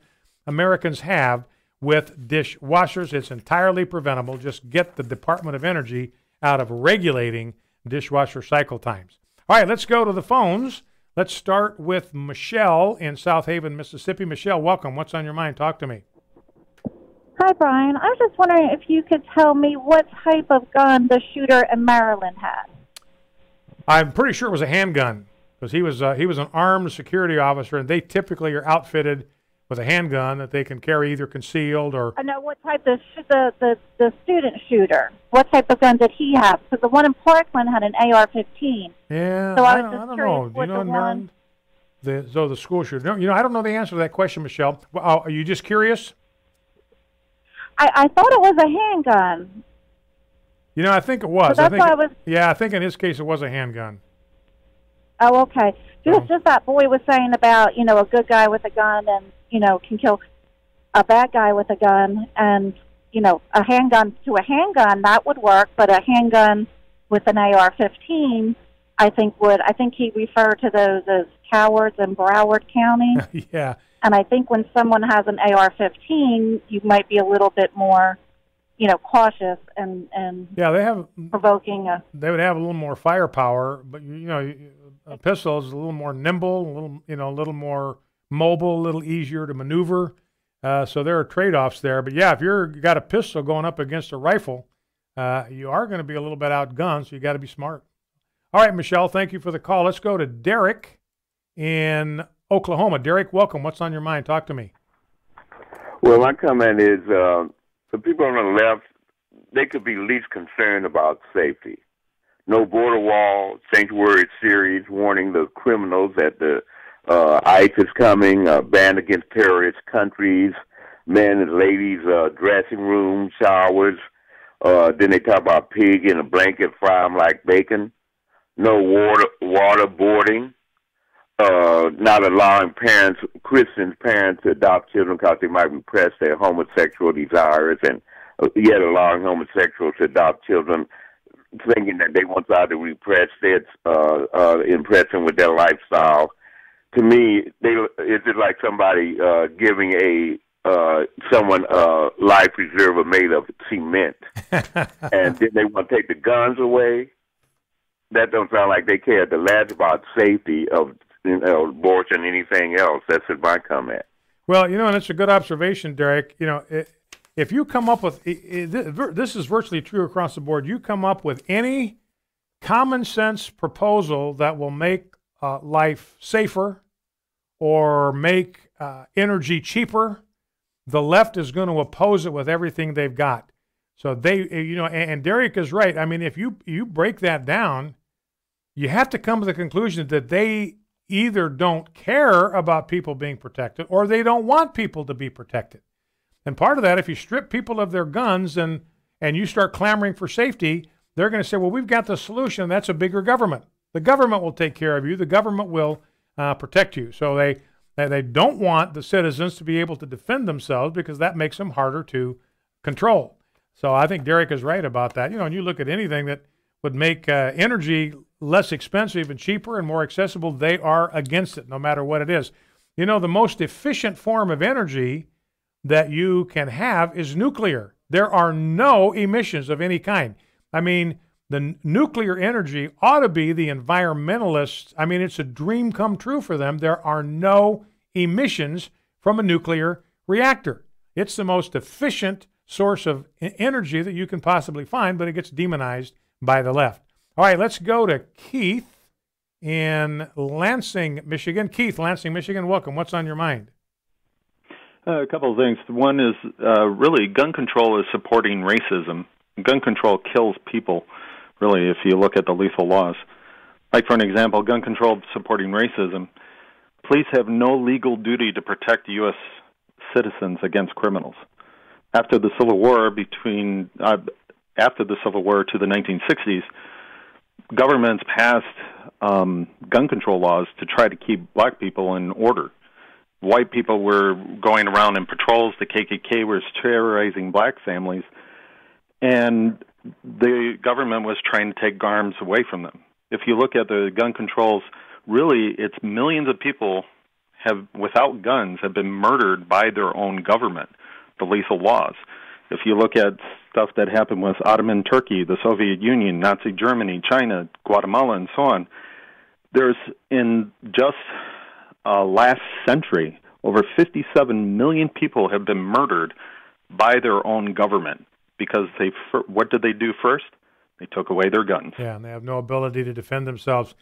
Americans have with dishwashers. It's entirely preventable. Just get the Department of Energy out of regulating dishwasher cycle times. All right, let's go to the phones. Let's start with Michelle in South Haven, Mississippi. Michelle, welcome. What's on your mind? Talk to me. Hi, Brian. I was just wondering if you could tell me what type of gun the shooter in Maryland had. I'm pretty sure it was a handgun because he was an armed security officer, and they typically are outfitted with a handgun that they can carry either concealed or... I know what type the student shooter. What type of gun did he have? Because the one in Parkland had an AR-15. Yeah, so I don't know. Do you know in Maryland? The school shooter. No, I don't know the answer to that question, Michelle. Well, are you just curious? I thought it was a handgun. I think it was. So that's why I was... Yeah, I think in his case it was a handgun. Oh, okay. Just that boy was saying about, a good guy with a gun and, can kill a bad guy with a gun. And, a handgun to a handgun, that would work. But a handgun with an AR-15, I think he referred to those as cowards in Broward County. Yeah. And I think when someone has an AR-15, you might be a little bit more, cautious and yeah, they have provoking. They would have a little more firepower, but a pistol is a little more nimble, a little more mobile, a little easier to maneuver. So there are trade-offs there. But yeah, if you've got a pistol going up against a rifle, you are going to be a little bit outgunned, so you got to be smart. All right, Michelle, thank you for the call. Let's go to Derek in Oklahoma. Derek, welcome. What's on your mind? Talk to me. Well, my comment is the people on the left, they could be least concerned about safety. No border wall, sanctuary series warning the criminals that the ICE is coming, ban against terrorist countries, men and ladies, dressing rooms, showers. Then they talk about pig in a blanket, fry 'em like bacon. No waterboarding. Not allowing Christian parents to adopt children because they might repress their homosexual desires, and yet allowing homosexuals to adopt children, thinking that they want to repress their impression with their lifestyle. To me, it's just like somebody giving someone a life preserver made of cement, and then they want to take the guns away. That don't sound like they care the less about safety of abortion, anything else. That's my comment. Well, and it's a good observation, Derek. If you come up with, this is virtually true across the board, you come up with any common sense proposal that will make life safer or make energy cheaper, the left is going to oppose it with everything they've got. So and Derek is right. I mean, if you break that down, you have to come to the conclusion that they either don't care about people being protected or they don't want people to be protected. And part of that, if you strip people of their guns and you start clamoring for safety, they're going to say, well, we've got the solution. That's a bigger government. The government will take care of you. The government will protect you. So they don't want the citizens to be able to defend themselves because that makes them harder to control. So I think Derek is right about that. And you look at anything that would make energy less expensive and cheaper and more accessible, they are against it, no matter what it is. The most efficient form of energy that you can have is nuclear. There are no emissions of any kind. I mean, the nuclear energy ought to be the environmentalists. I mean, it's a dream come true for them. There are no emissions from a nuclear reactor. It's the most efficient source of energy that you can possibly find, but it gets demonized by the left. All right, let's go to Keith in Lansing, Michigan. Keith, Lansing, Michigan, welcome. What's on your mind? A couple of things. One is really gun control is supporting racism. Gun control kills people, really, if you look at the lethal laws. Like, for an example, gun control supporting racism. Police have no legal duty to protect U.S. citizens against criminals. After the Civil War to the 1960s, governments passed gun control laws to try to keep black people in order. White people were going around in patrols. The KKK was terrorizing black families, and the government was trying to take arms away from them. If you look at the gun controls, really, it's millions of people without guns have been murdered by their own government, the lethal laws. If you look at stuff that happened with Ottoman Turkey, the Soviet Union, Nazi Germany, China, Guatemala, and so on, there's in just last century, over 57 million people have been murdered by their own government because what did they do first? They took away their guns. Yeah, and they have no ability to defend themselves.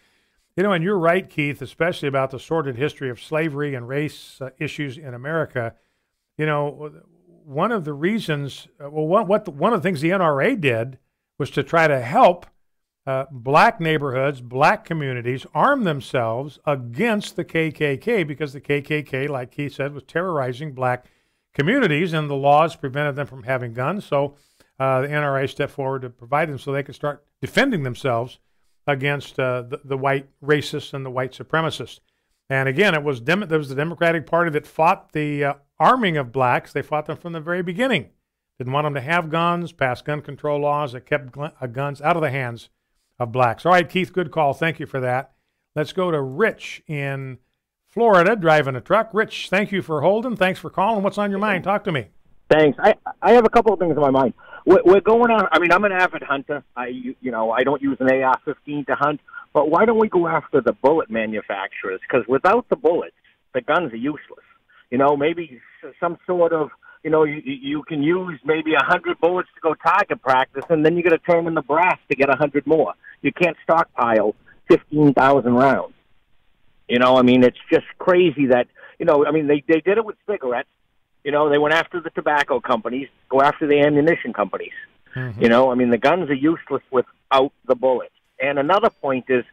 And you're right, Keith, especially about the sordid history of slavery and race issues in America. One of the reasons, one of the things the NRA did was to try to help black neighborhoods, black communities arm themselves against the KKK because the KKK, like Keith said, was terrorizing black communities and the laws prevented them from having guns. So the NRA stepped forward to provide them so they could start defending themselves against the white racists and the white supremacists. And again, it was the Democratic Party that fought the arming of blacks. They fought them from the very beginning. Didn't want them to have guns, passed gun control laws that kept guns out of the hands of blacks. All right, Keith, good call. Thank you for that. Let's go to Rich in Florida, driving a truck. Rich, thank you for holding. Thanks for calling. What's on your mind? Talk to me. Thanks. I have a couple of things on my mind. We're going on. I mean, I'm an avid hunter. I don't use an AR-15 to hunt. But why don't we go after the bullet manufacturers? Because without the bullets, the guns are useless. Maybe some sort of, you can use maybe 100 bullets to go target practice, and then you got to turn in the brass to get 100 more. You can't stockpile 15,000 rounds. It's just crazy that, they did it with cigarettes. They went after the tobacco companies, go after the ammunition companies. Mm-hmm. The guns are useless without the bullets. And another point is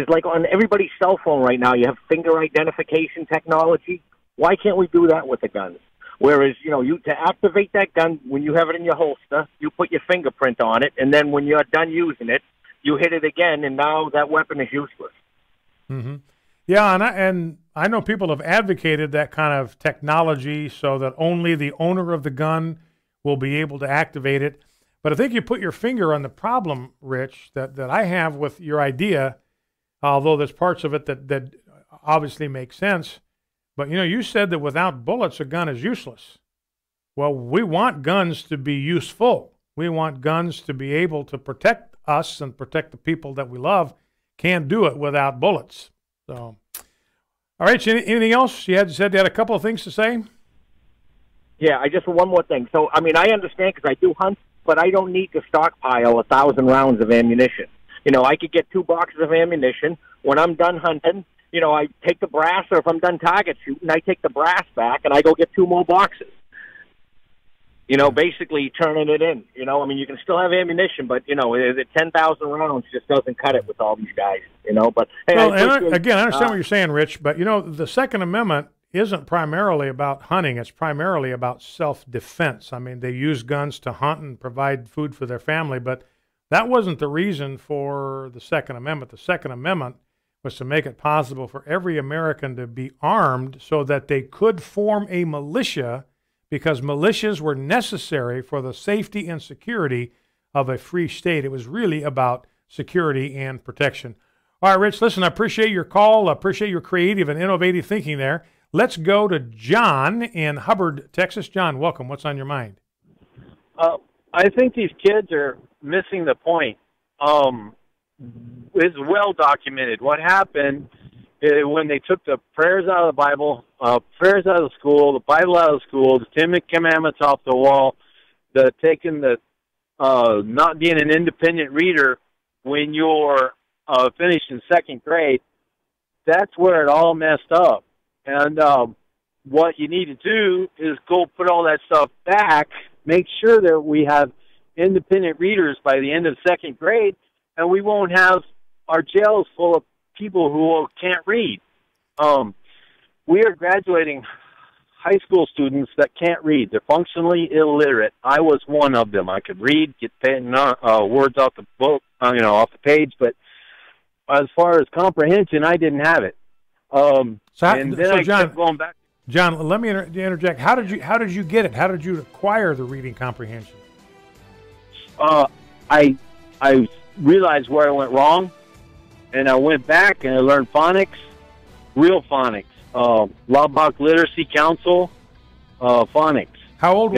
like on everybody's cell phone right now, you have finger identification technology. Why can't we do that with the guns? Whereas, to activate that gun, when you have it in your holster, you put your fingerprint on it, and then when you're done using it, you hit it again, and now that weapon is useless. Mm-hmm. Yeah, and I know people have advocated that kind of technology so that only the owner of the gun will be able to activate it. But I think you put your finger on the problem, Rich, that I have with your idea, although there's parts of it that obviously make sense. But, you said that without bullets, a gun is useless. Well, we want guns to be useful. We want guns to be able to protect us and protect the people that we love. Can't do it without bullets. So, all right, anything else? You said you had a couple of things to say? Yeah, I just one more thing. So, I understand because I do hunt, but I don't need to stockpile 1,000 rounds of ammunition. I could get 2 boxes of ammunition. When I'm done hunting, I take the brass, or if I'm done target shooting, I take the brass back and I go get 2 more boxes. Basically turning it in. You can still have ammunition, but, the 10,000 rounds just doesn't cut it with all these guys, But, hey, I understand what you're saying, Rich, but, the Second Amendment isn't primarily about hunting. It's primarily about self-defense. They use guns to hunt and provide food for their family, but that wasn't the reason for the Second Amendment. The Second Amendment was to make it possible for every American to be armed so that they could form a militia, because militias were necessary for the safety and security of a free state. It was really about security and protection. All right, Rich, listen, I appreciate your call. I appreciate your creative and innovative thinking there. Let's go to John in Hubbard, Texas. John, welcome. What's on your mind? I think these kids are missing the point. It's well documented. What happened when they took the prayers out of the Bible, prayers out of the school, the Bible out of the school, the 10 Commandments off the wall, taking the not being an independent reader when you're finished in 2nd grade, that's where it all messed up. And what you need to do is go put all that stuff back, make sure that we have independent readers by the end of 2nd grade, and we won't have our jails full of people who can't read. We are graduating high school students that can't read. They're functionally illiterate. I was one of them. I could read, get words off the book, off the page, but as far as comprehension, I didn't have it. Kept going back. John, let me interject. How did you get it? How did you acquire the reading comprehension? I realized where I went wrong, and I went back and I learned phonics, real phonics, Lubbock Literacy Council, phonics. How old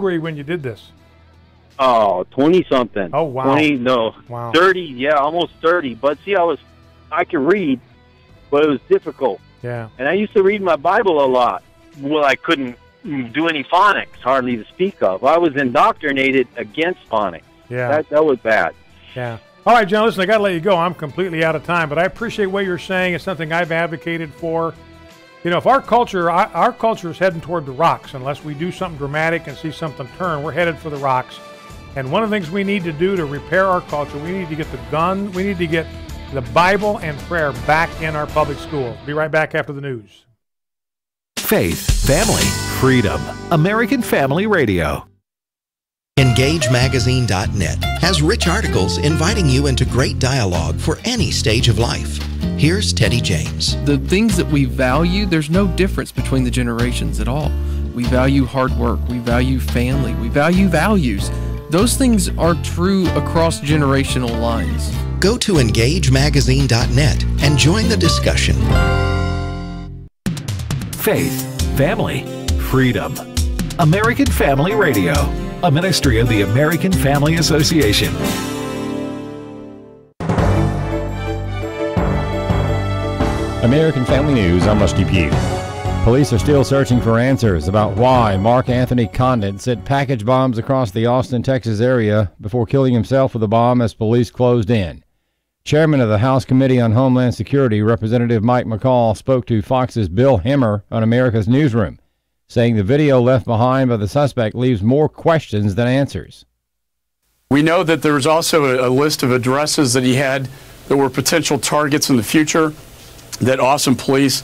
were you when you did this? 20-something. Oh, wow. 20, no. Wow. 30, yeah, almost 30. But see, I could read, but it was difficult. Yeah. And I used to read my Bible a lot. Well, I couldn't do any phonics, hardly to speak of. I was indoctrinated against phonics. Yeah. That was bad. Yeah. All right, John, listen, I got to let you go. I'm completely out of time, but I appreciate what you're saying. It's something I've advocated for. If our culture is heading toward the rocks, unless we do something dramatic and see something turn, we're headed for the rocks. And one of the things we need to do to repair our culture, we need to get the gun, we need to get the Bible and prayer back in our public schools. Be right back after the news. Faith, family, freedom. American Family Radio. EngageMagazine.net has rich articles inviting you into great dialogue for any stage of life. Here's Teddy James. The things that we value, there's no difference between the generations at all. We value hard work. We value family. We value values. Those things are true across generational lines. Go to EngageMagazine.net and join the discussion. Faith, family, freedom. American Family Radio, a ministry of the American Family Association. American Family News, I'm Rusty Pugh. Police are still searching for answers about why Mark Anthony Condon set package bombs across the Austin, Texas area before killing himself with a bomb as police closed in. Chairman of the House Committee on Homeland Security, Representative Mike McCall, spoke to Fox's Bill Hemmer on America's Newsroom, saying the video left behind by the suspect leaves more questions than answers. We know that there was also a list of addresses that he had that were potential targets in the future that Austin police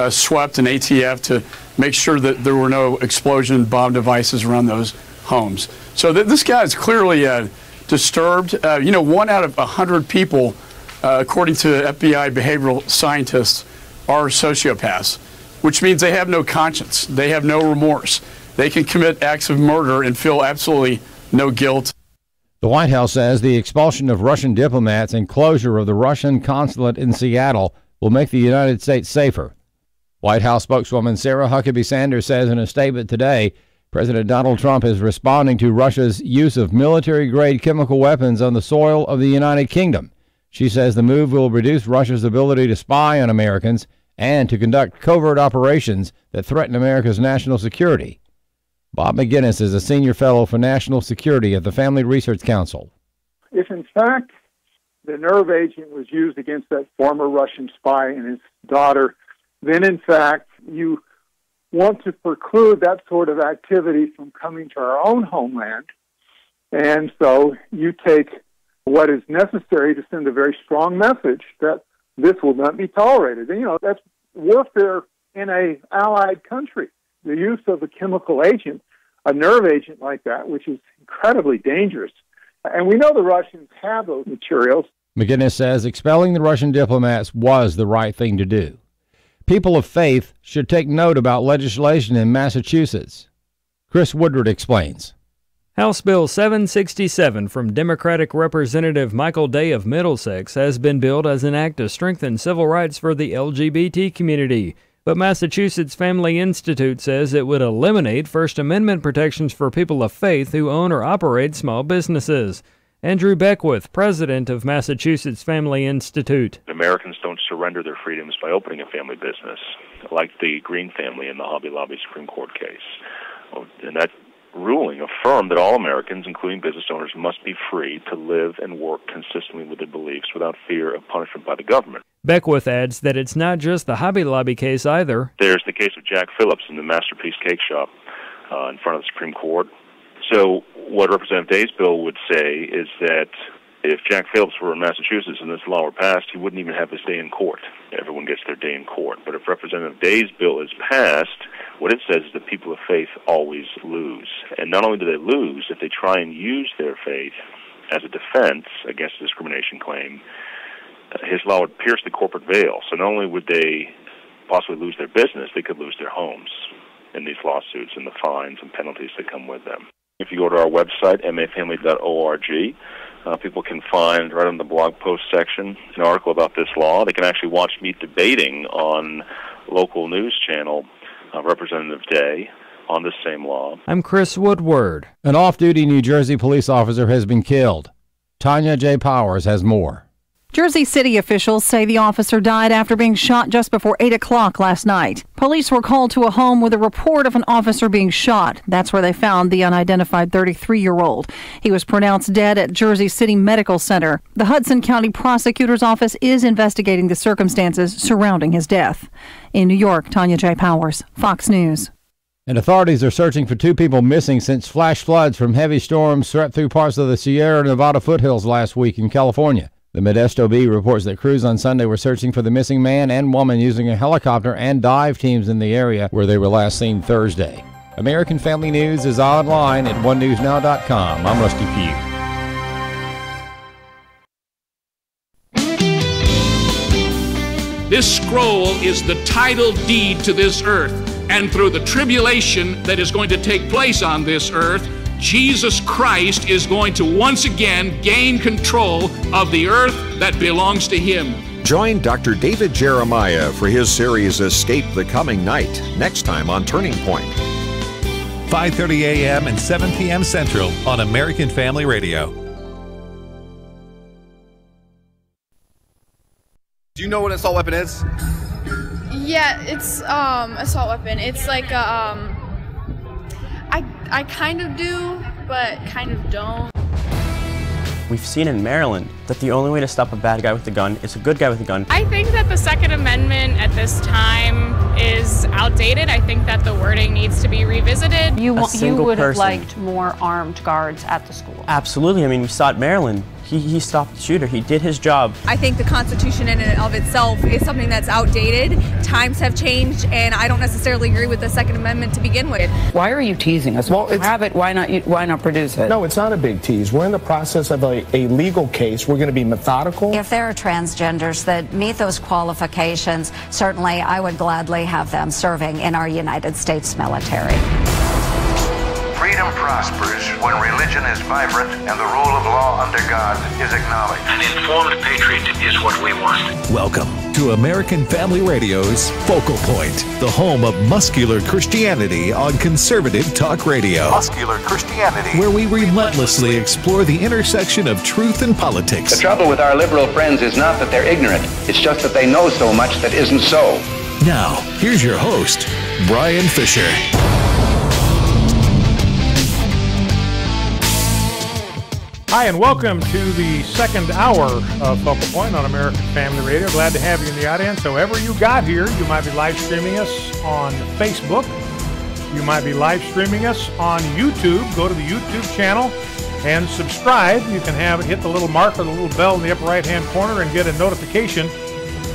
swept an ATF to make sure that there were no explosion bomb devices around those homes. So this guy is clearly disturbed. 1 out of 100 people, according to FBI behavioral scientists, are sociopaths, which means they have no conscience. They have no remorse. They can commit acts of murder and feel absolutely no guilt. The White House says the expulsion of Russian diplomats and closure of the Russian consulate in Seattle will make the United States safer. White House spokeswoman Sarah Huckabee Sanders says in a statement today, President Donald Trump is responding to Russia's use of military-grade chemical weapons on the soil of the United Kingdom. She says the move will reduce Russia's ability to spy on Americans and to conduct covert operations that threaten America's national security. Bob McGinnis is a senior fellow for national security at the Family Research Council. If, in fact, the nerve agent was used against that former Russian spy and his daughter, then, in fact, you want to preclude that sort of activity from coming to our own homeland. And so you take what is necessary to send a very strong message that this will not be tolerated. And, that's warfare in an allied country. The use of a chemical agent, a nerve agent like that, which is incredibly dangerous. And we know the Russians have those materials. McGinnis says expelling the Russian diplomats was the right thing to do. People of faith should take note about legislation in Massachusetts. Chris Woodward explains. House Bill 767 from Democratic Representative Michael Day of Middlesex has been billed as an act to strengthen civil rights for the LGBT community. But Massachusetts Family Institute says it would eliminate First Amendment protections for people of faith who own or operate small businesses. Andrew Beckwith, president of Massachusetts Family Institute. Americans don't surrender their freedoms by opening a family business, like the Green family in the Hobby Lobby Supreme Court case. And that ruling affirmed that all Americans, including business owners, must be free to live and work consistently with their beliefs without fear of punishment by the government. Beckwith adds that it's not just the Hobby Lobby case either. There's the case of Jack Phillips in the Masterpiece Cake Shop in front of the Supreme Court. So what Representative Day's bill would say is that if Jack Phillips were in Massachusetts and this law were passed, he wouldn't even have his day in court. Everyone gets their day in court. But if Representative Day's bill is passed, what it says is that people of faith always lose. And not only do they lose, if they try and use their faith as a defense against a discrimination claim, his law would pierce the corporate veil. So not only would they possibly lose their business, they could lose their homes in these lawsuits and the fines and penalties that come with them. If you go to our website, mafamily.org, people can find right on the blog post section an article about this law. They can actually watch me debating on local news channel Representative Day on this same law. I'm Chris Woodward. An off-duty New Jersey police officer has been killed. Tanya J. Powers has more. Jersey City officials say the officer died after being shot just before 8 o'clock last night. Police were called to a home with a report of an officer being shot. That's where they found the unidentified 33-year-old. He was pronounced dead at Jersey City Medical Center. The Hudson County Prosecutor's Office is investigating the circumstances surrounding his death. In New York, Tanya J. Powers, Fox News. And authorities are searching for 2 people missing since flash floods from heavy storms swept through parts of the Sierra Nevada foothills last week in California. The Modesto Bee reports that crews on Sunday were searching for the missing man and woman using a helicopter and dive teams in the area where they were last seen Thursday. American Family News is online at onenewsnow.com. I'm Rusty Pugh. This scroll is the title deed to this earth, and through the tribulation that is going to take place on this earth, Jesus Christ is going to once again gain control of the earth that belongs to Him. Join Dr. David Jeremiah for his series Escape the Coming Night, next time on Turning Point. 5:30 a.m. and 7 p.m. Central on American Family Radio. Do you know what an assault weapon is? Yeah, it's assault weapon. It's like I kind of do, but kind of don't. We've seen in Maryland that the only way to stop a bad guy with a gun is a good guy with a gun. I think that the Second Amendment at this time is outdated. I think that the wording needs to be revisited. You would have liked more armed guards at the school. Absolutely. I mean, we saw it in Maryland. He stopped the shooter. He did his job. I think the Constitution in and of itself is something that's outdated. Times have changed, and I don't necessarily agree with the Second Amendment to begin with. Why are you teasing us? Well, have it. Why not produce it? No, it's not a big tease. We're in the process of a legal case. We're going to be methodical. If there are transgenders that meet those qualifications, certainly I would gladly have them serving in our United States military. Freedom prospers when religion is vibrant and the rule of law under God is acknowledged. An informed patriot is what we want. Welcome to American Family Radio's Focal Point, the home of muscular Christianity on conservative talk radio. Muscular Christianity. Where we relentlessly explore the intersection of truth and politics. The trouble with our liberal friends is not that they're ignorant. It's just that they know so much that isn't so. Now, here's your host, Brian Fisher. Hi, and welcome to the second hour of Focal Point on American Family Radio. Glad to have you in the audience. However you got here, you might be live streaming us on Facebook. You might be live streaming us on YouTube. Go to the YouTube channel and subscribe. You can hit the little mark or the little bell in the upper right-hand corner and get a notification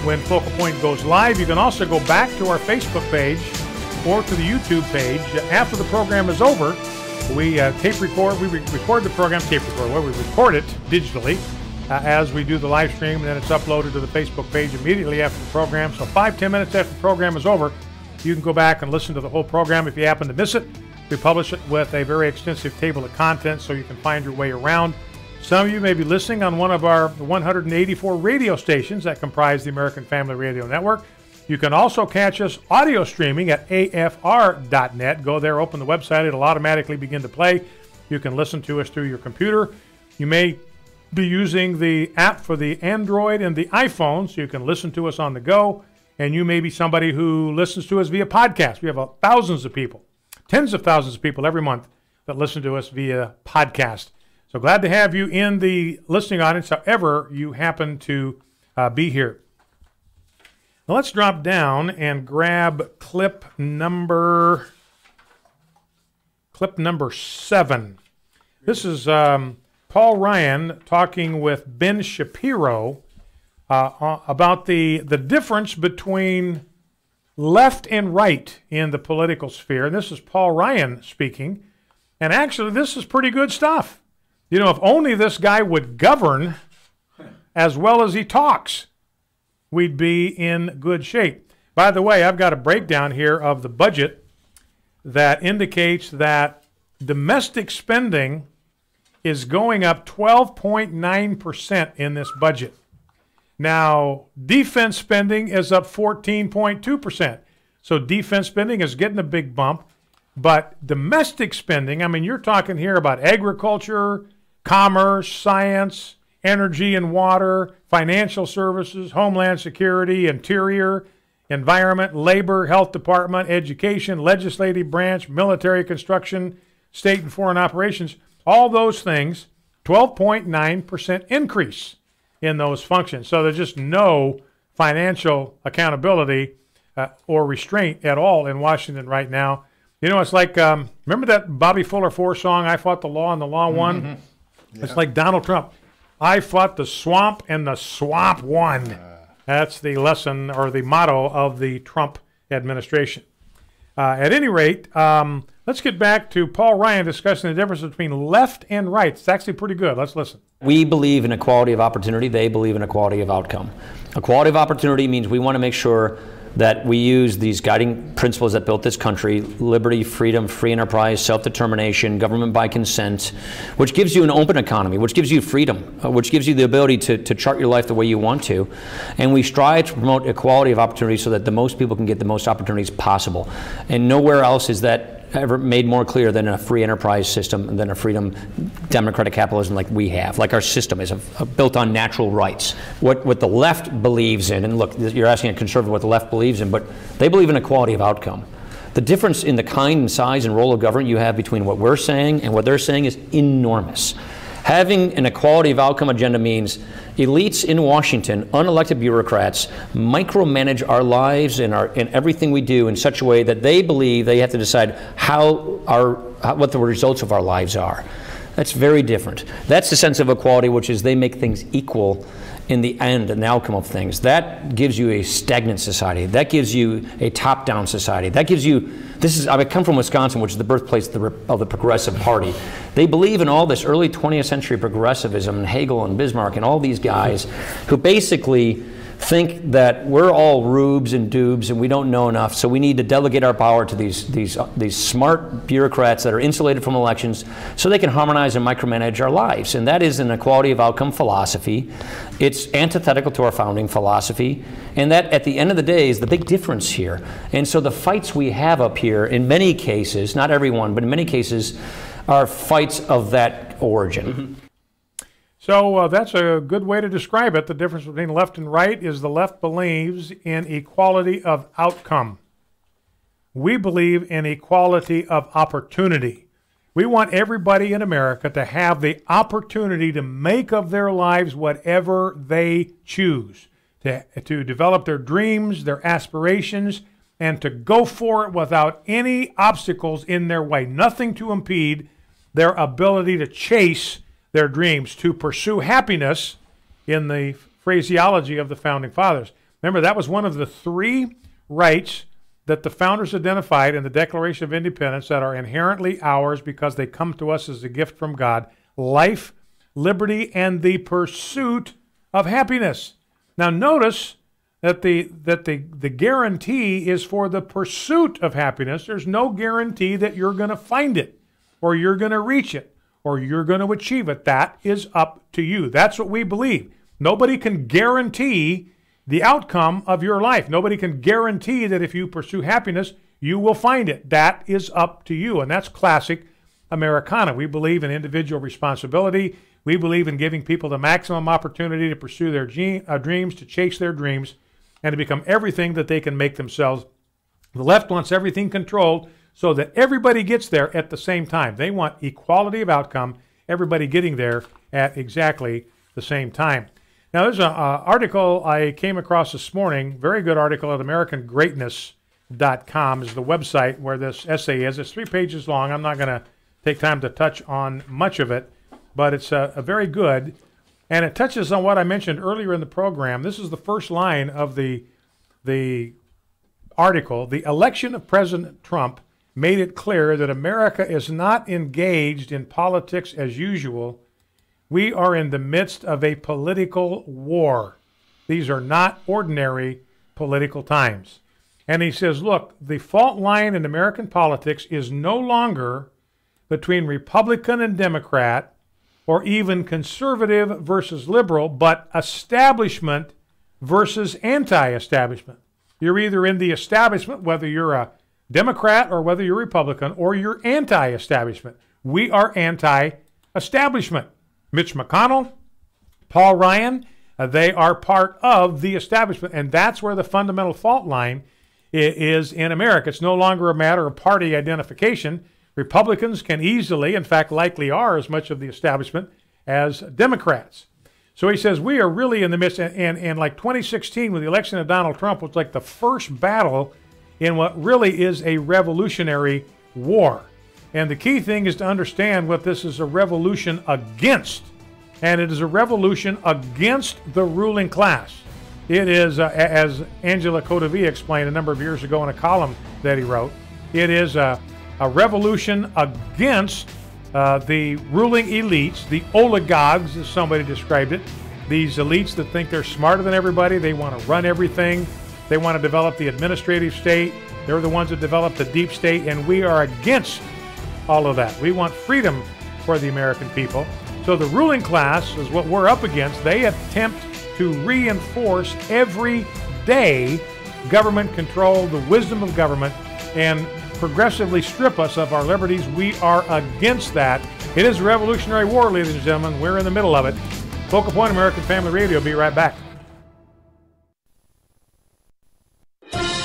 when Focal Point goes live. You can also go back to our Facebook page or to the YouTube page. After the program is over, we record the program, we record it digitally as we do the live stream, and then it's uploaded to the Facebook page immediately after the program. So 5-10 minutes after the program is over, you can go back and listen to the whole program. If you happen to miss it, we publish it with a very extensive table of contents so you can find your way around. Some of you may be listening on one of our 184 radio stations that comprise the American Family Radio Network. You can also catch us audio streaming at afr.net. Go there, open the website. It'll automatically begin to play. You can listen to us through your computer. You may be using the app for the Android and the iPhone, so you can listen to us on the go. And you may be somebody who listens to us via podcast. We have thousands of people, tens of thousands of people every month that listen to us via podcast. So glad to have you in the listening audience, however you happen to be here. Now let's drop down and grab clip number 7. This is Paul Ryan talking with Ben Shapiro about the difference between left and right in the political sphere. And this is Paul Ryan speaking. And actually, this is pretty good stuff. You know, if only this guy would govern as well as he talks, we'd be in good shape. By the way, I've got a breakdown here of the budget that indicates that domestic spending is going up 12.9% in this budget. Now, defense spending is up 14.2%. So defense spending is getting a big bump. But domestic spending, I mean, you're talking here about agriculture, commerce, science, energy and water, financial services, homeland security, interior, environment, labor, health department, education, legislative branch, military construction, state and foreign operations, all those things, 12.9% increase in those functions. So there's just no financial accountability or restraint at all in Washington right now. You know, it's like, remember that Bobby Fuller 4 song, I Fought the Law and the Law Won? Mm-hmm. Yeah. It's like Donald Trump. I fought the swamp and the swamp won. That's the lesson or the motto of the Trump administration. At any rate, let's get back to Paul Ryan discussing the difference between left and right. It's actually pretty good. Let's listen. We believe in equality of opportunity. They believe in equality of outcome. Equality of opportunity means we want to make sure that we use these guiding principles that built this country: liberty, freedom, free enterprise, self-determination, government by consent, which gives you an open economy, which gives you freedom, which gives you the ability to chart your life the way you want to. And we strive to promote equality of opportunity so that the most people can get the most opportunities possible. And nowhere else is that ever made more clear than a free enterprise system and than a freedom democratic capitalism like we have, like our system is built on natural rights. What the left believes in, and look, you're asking a conservative what the left believes in, but they believe in equality of outcome. The difference in the kind and size and role of government you have between what we're saying and what they're saying is enormous. Having an equality of outcome agenda means elites in Washington, unelected bureaucrats, micromanage our lives and everything we do in such a way that they believe they have to decide what the results of our lives are. That's very different. That's the sense of equality, which is they make things equal in the end and the outcome of things. That gives you a stagnant society. That gives you a top-down society. That gives you, I come from Wisconsin, which is the birthplace of the Progressive Party. They believe in all this early 20th century progressivism, and Hegel and Bismarck and all these guys who basically think that we're all rubes and dubes and we don't know enough, so we need to delegate our power to these smart bureaucrats that are insulated from elections so they can harmonize and micromanage our lives. And that is an equality of outcome philosophy. It's antithetical to our founding philosophy, and that at the end of the day is the big difference here. And so the fights we have up here in many cases, not everyone, but in many cases, are fights of that origin. Mm-hmm. So that's a good way to describe it. The difference between left and right is the left believes in equality of outcome. We believe in equality of opportunity. We want everybody in America to have the opportunity to make of their lives whatever they choose, to develop their dreams, their aspirations, and to go for it without any obstacles in their way, nothing to impede their ability to chase their dreams, to pursue happiness in the phraseology of the Founding Fathers. Remember, that was one of the 3 rights that the founders identified in the Declaration of Independence that are inherently ours because they come to us as a gift from God: life, liberty, and the pursuit of happiness. Now notice that the guarantee is for the pursuit of happiness. There's no guarantee that you're going to find it or you're going to reach it or you're going to achieve it. That is up to you. That's what we believe. Nobody can guarantee the outcome of your life. Nobody can guarantee that if you pursue happiness, you will find it. That is up to you, and that's classic Americana. We believe in individual responsibility. We believe in giving people the maximum opportunity to pursue their dreams, to chase their dreams, and to become everything that they can make themselves. The left wants everything controlled so that everybody gets there at the same time. They want equality of outcome, everybody getting there at exactly the same time. Now, there's an article I came across this morning, very good article at AmericanGreatness.com is the website where this essay is. It's 3 pages long. I'm not going to take time to touch on much of it, but it's a very good, and it touches on what I mentioned earlier in the program. This is the first line of the article. The election of President Trump made it clear that America is not engaged in politics as usual. We are in the midst of a political war. These are not ordinary political times. And he says, look, the fault line in American politics is no longer between Republican and Democrat or even conservative versus liberal, but establishment versus anti-establishment. You're either in the establishment, whether you're a Democrat or whether you're Republican, or you're anti-establishment. We are anti-establishment. Mitch McConnell, Paul Ryan, they are part of the establishment, and that's where the fundamental fault line is in America. It's no longer a matter of party identification. Republicans can easily, in fact likely are, as much of the establishment as Democrats. So he says we are really in the midst, and like 2016 with the election of Donald Trump was like the first battle in what really is a revolutionary war. And the key thing is to understand what this is a revolution against. And it is a revolution against the ruling class. It is, as Angela Codevilla explained a number of years ago in a column that he wrote, it is a revolution against the ruling elites, the oligarchs, as somebody described it, these elites that think they're smarter than everybody. They want to run everything. They want to develop the administrative state. They're the ones that develop the deep state, and we are against all of that. We want freedom for the American people. So the ruling class is what we're up against. They attempt to reinforce every day government control, the wisdom of government, and progressively strip us of our liberties. We are against that. It is a revolutionary war, ladies and gentlemen. We're in the middle of it. Focal Point American Family Radio. Be right back.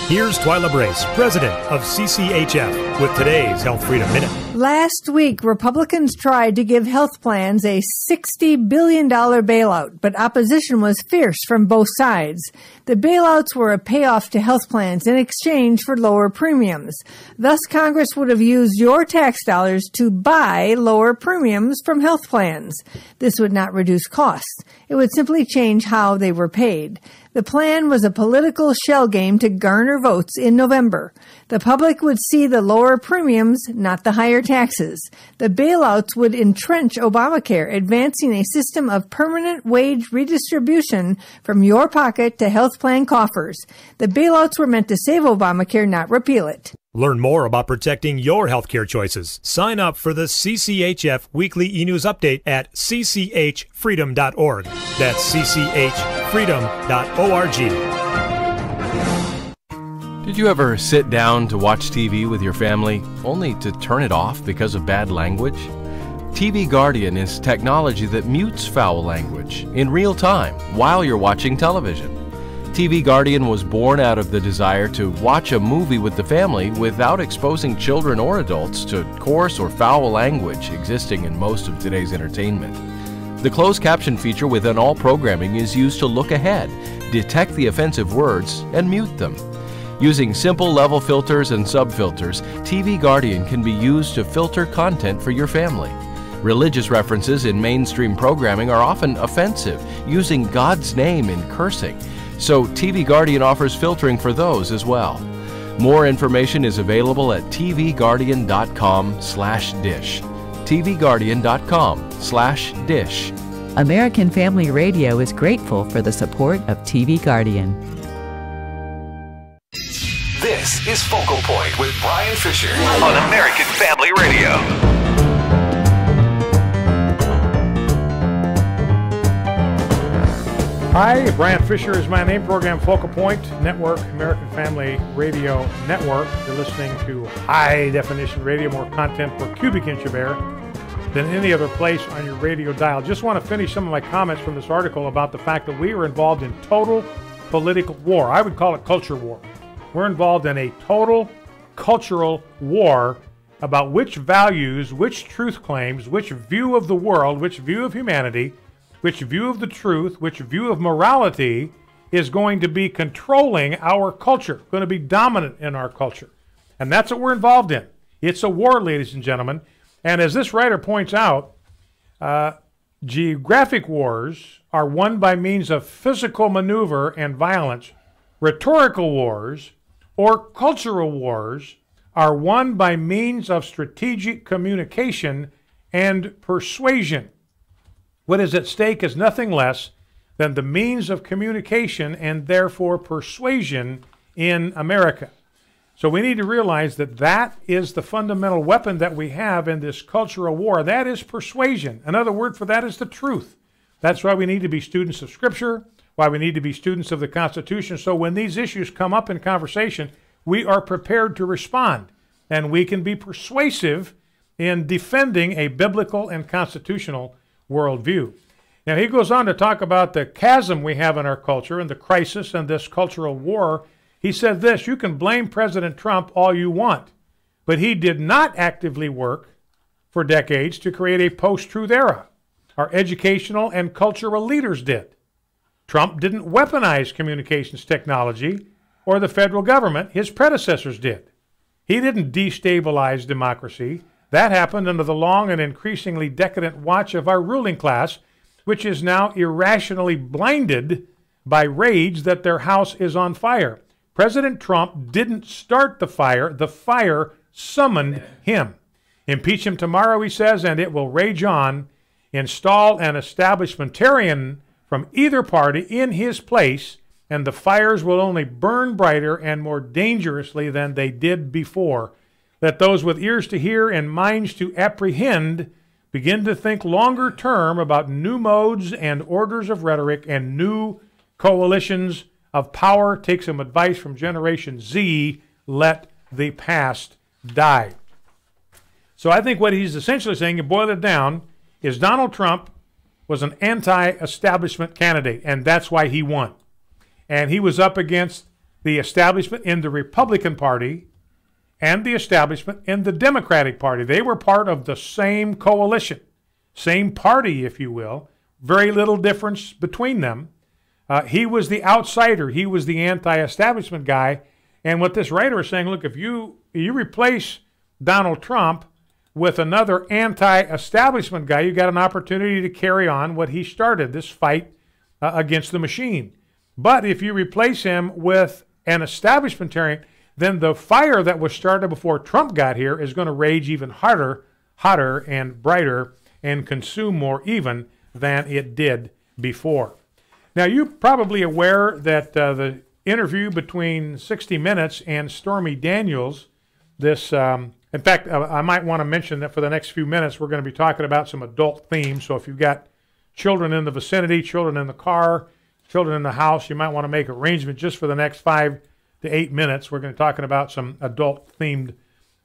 Here's Twyla Brace, president of CCHF, with today's Health Freedom Minute. Last week, Republicans tried to give health plans a $60 billion bailout, but opposition was fierce from both sides. The bailouts were a payoff to health plans in exchange for lower premiums. Thus, Congress would have used your tax dollars to buy lower premiums from health plans. This would not reduce costs. It would simply change how they were paid. The plan was a political shell game to garner votes in November. The public would see the lower premiums, not the higher taxes. The bailouts would entrench Obamacare, advancing a system of permanent wage redistribution from your pocket to health plan coffers. The bailouts were meant to save Obamacare, not repeal it. Learn more about protecting your healthcare choices. Sign up for the CCHF Weekly e-News Update at cchfreedom.org. That's cchfreedom.org. Did you ever sit down to watch TV with your family only to turn it off because of bad language? TV Guardian is technology that mutes foul language in real time while you're watching television. TV Guardian was born out of the desire to watch a movie with the family without exposing children or adults to coarse or foul language existing in most of today's entertainment. The closed caption feature within all programming is used to look ahead, detect the offensive words, and mute them. Using simple level filters and subfilters, TV Guardian can be used to filter content for your family. Religious references in mainstream programming are often offensive, using God's name in cursing. So TV Guardian offers filtering for those as well. More information is available at tvguardian.com/dish. tvguardian.com/dish. American Family Radio is grateful for the support of TV Guardian. This is Focal Point with Brian Fisher on American Family Radio. Hi, Brian Fisher is my name. Program Focal Point Network, American Family Radio Network. You're listening to high definition radio, more content per cubic inch of air than any other place on your radio dial. Just want to finish some of my comments from this article about the fact that we are involved in total political war. I would call it culture war. We're involved in a total cultural war about which values, which truth claims, which view of the world, which view of humanity, which view of the truth, which view of morality is going to be controlling our culture, going to be dominant in our culture. And that's what we're involved in. It's a war, ladies and gentlemen. And as this writer points out, geographic wars are won by means of physical maneuver and violence. Rhetorical wars or cultural wars are won by means of strategic communication and persuasion. What is at stake is nothing less than the means of communication and therefore persuasion in America. So we need to realize that that is the fundamental weapon that we have in this cultural war. That is persuasion. Another word for that is the truth. That's why we need to be students of Scripture, why we need to be students of the Constitution. So when these issues come up in conversation, we are prepared to respond. And we can be persuasive in defending a biblical and constitutional worldview. Now, he goes on to talk about the chasm we have in our culture and the crisis and this cultural war. He said this: you can blame President Trump all you want, but he did not actively work for decades to create a post-truth era. Our educational and cultural leaders did. Trump didn't weaponize communications technology or the federal government. His predecessors did. He didn't destabilize democracy. That happened under the long and increasingly decadent watch of our ruling class, which is now irrationally blinded by rage that their house is on fire. President Trump didn't start the fire summoned him. Impeach him tomorrow, he says, and it will rage on. Install an establishmentarian from either party in his place, and the fires will only burn brighter and more dangerously than they did before. Let those with ears to hear and minds to apprehend begin to think longer term about new modes and orders of rhetoric and new coalitions of power. Take some advice from Generation Z. Let the past die. So I think what he's essentially saying, you boil it down, is Donald Trump was an anti-establishment candidate, and that's why he won. And he was up against the establishment in the Republican Party and the establishment in the Democratic Party. They were part of the same coalition, same party, if you will. Very little difference between them. He was the outsider. He was the anti-establishment guy. And what this writer is saying, look, if you replace Donald Trump with another anti-establishment guy, you got an opportunity to carry on what he started, this fight against the machine. But if you replace him with an establishmentarian, then the fire that was started before Trump got here is going to rage even hotter and brighter and consume more even than it did before. Now, you're probably aware that the interview between 60 Minutes and Stormy Daniels, in fact, I might want to mention that for the next few minutes, we're going to be talking about some adult themes. So if you've got children in the vicinity, children in the car, children in the house, you might want to make arrangements just for the next 5 to 8 minutes. We're going to be talking about some adult-themed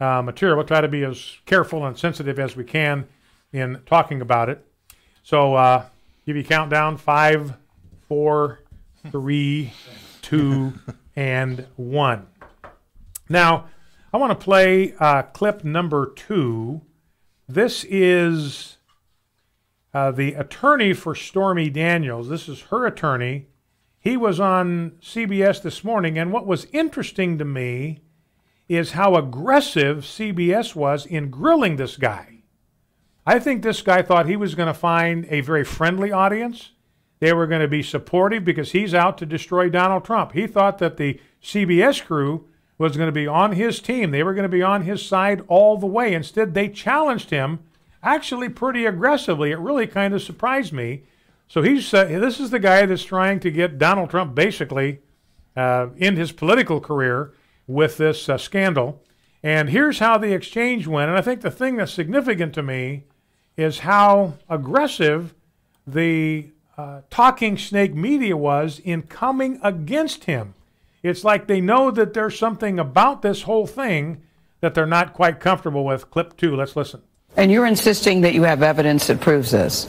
material. We'll try to be as careful and sensitive as we can in talking about it. So give you a countdown, 5, 4, 3, 2, and 1. Now, I want to play clip number 2. This is the attorney for Stormy Daniels. This is her attorney. He was on CBS this morning, and what was interesting to me is how aggressive CBS was in grilling this guy. I think this guy thought he was going to find a very friendly audience. They were going to be supportive because he's out to destroy Donald Trump. He thought that the CBS crew was going to be on his team. They were going to be on his side all the way. Instead, they challenged him actually pretty aggressively. It really kind of surprised me. So this is the guy that's trying to get Donald Trump basically in his political career with this scandal. And here's how the exchange went. And I think the thing that's significant to me is how aggressive the talking snake media was in coming against him. It's like they know that there's something about this whole thing that they're not quite comfortable with. Clip 2, let's listen. And you're insisting that you have evidence that proves this?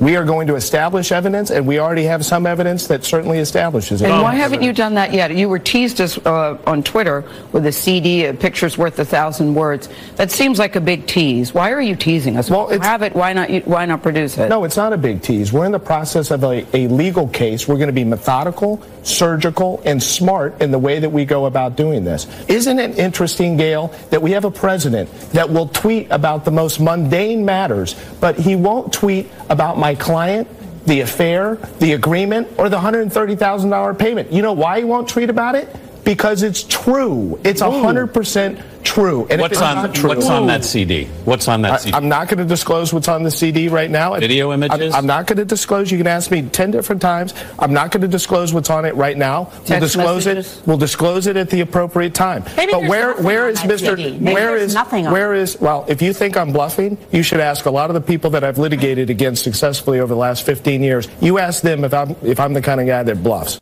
We are going to establish evidence, and we already have some evidence that certainly establishes it. And why haven't you done that yet? You were teased us on Twitter with a CD, a picture's worth 1,000 words. That seems like a big tease. Why are you teasing us? Well, you have it. Why not produce it? No, it's not a big tease. We're in the process of a legal case. We're going to be methodical, surgical, and smart in the way that we go about doing this. Isn't it interesting, Gail, that we have a president that will tweet about the most mundane matters, but he won't tweet about my client, the affair, the agreement, or the $130,000 payment. You know why he won't tweet about it? Because it's true. It's 100% true. And what's on that CD? What's on that CD? I'm not going to disclose what's on the CD right now. Video images? I'm not going to disclose. You can ask me 10 different times. I'm not going to disclose what's on it right now. We'll disclose it. We'll disclose it at the appropriate time. Maybe but where is Mr. Well, if you think I'm bluffing, you should ask a lot of the people that I've litigated against successfully over the last 15 years. You ask them if I'm the kind of guy that bluffs.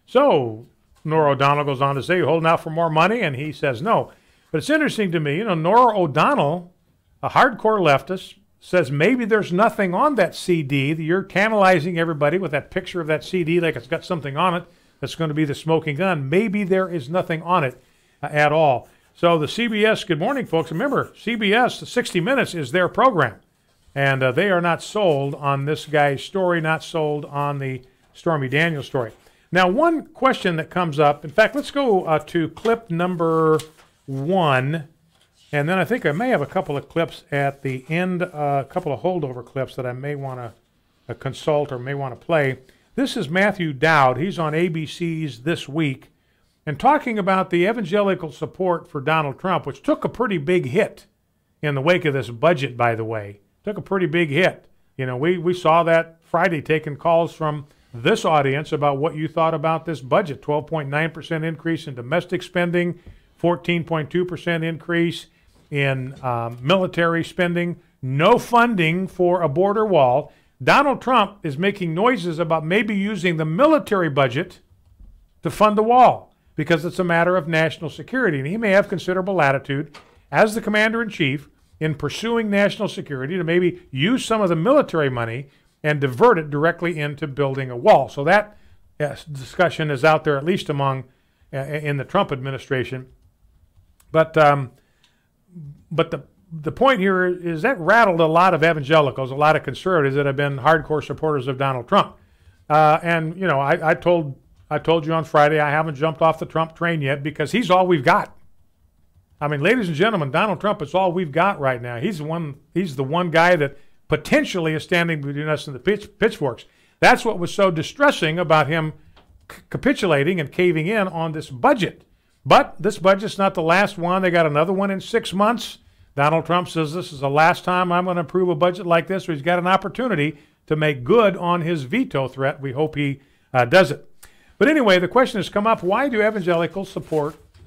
So Norah O'Donnell goes on to say, "You're holding out for more money?" And he says no. But it's interesting to me, Norah O'Donnell, a hardcore leftist, says maybe there's nothing on that CD. You're tantalizing everybody with that picture of that CD like it's got something on it that's going to be the smoking gun. Maybe there is nothing on it at all. So the CBS, good morning, folks. Remember, CBS, the 60 Minutes is their program. And they are not sold on this guy's story, not sold on the Stormy Daniels story. Now, one question that comes up, in fact, let's go to clip number 1, and then I think I may have a couple of clips at the end, a couple of holdover clips that I may want to consult or may want to play. This is Matthew Dowd. He's on ABC's This Week, and talking about the evangelical support for Donald Trump, which took a pretty big hit in the wake of this budget, by the way. Took a pretty big hit. We saw that Friday taking calls from this audience about what you thought about this budget. 12.9% increase in domestic spending, 14.2% increase in military spending, no funding for a border wall. Donald Trump is making noises about maybe using the military budget to fund the wall because it's a matter of national security. And he may have considerable latitude. as the commander-in-chief in pursuing national security to maybe use some of the military money and divert it directly into building a wall. So that discussion is out there, at least among in the Trump administration. But the point here is that rattled a lot of evangelicals, a lot of conservatives that have been hardcore supporters of Donald Trump. And you know, I told you on Friday I haven't jumped off the Trump train yet because he's all we've got. I mean, ladies and gentlemen, Donald Trump is all we've got right now. He's the one guy that potentially is standing between us and the pitchforks. That's what was so distressing about him capitulating and caving in on this budget. But this budget's not the last one. They got another one in 6 months. Donald Trump says this is the last time I'm going to approve a budget like this. So he's got an opportunity to make good on his veto threat. We hope he does it. But anyway, the question has come up, why do evangelicals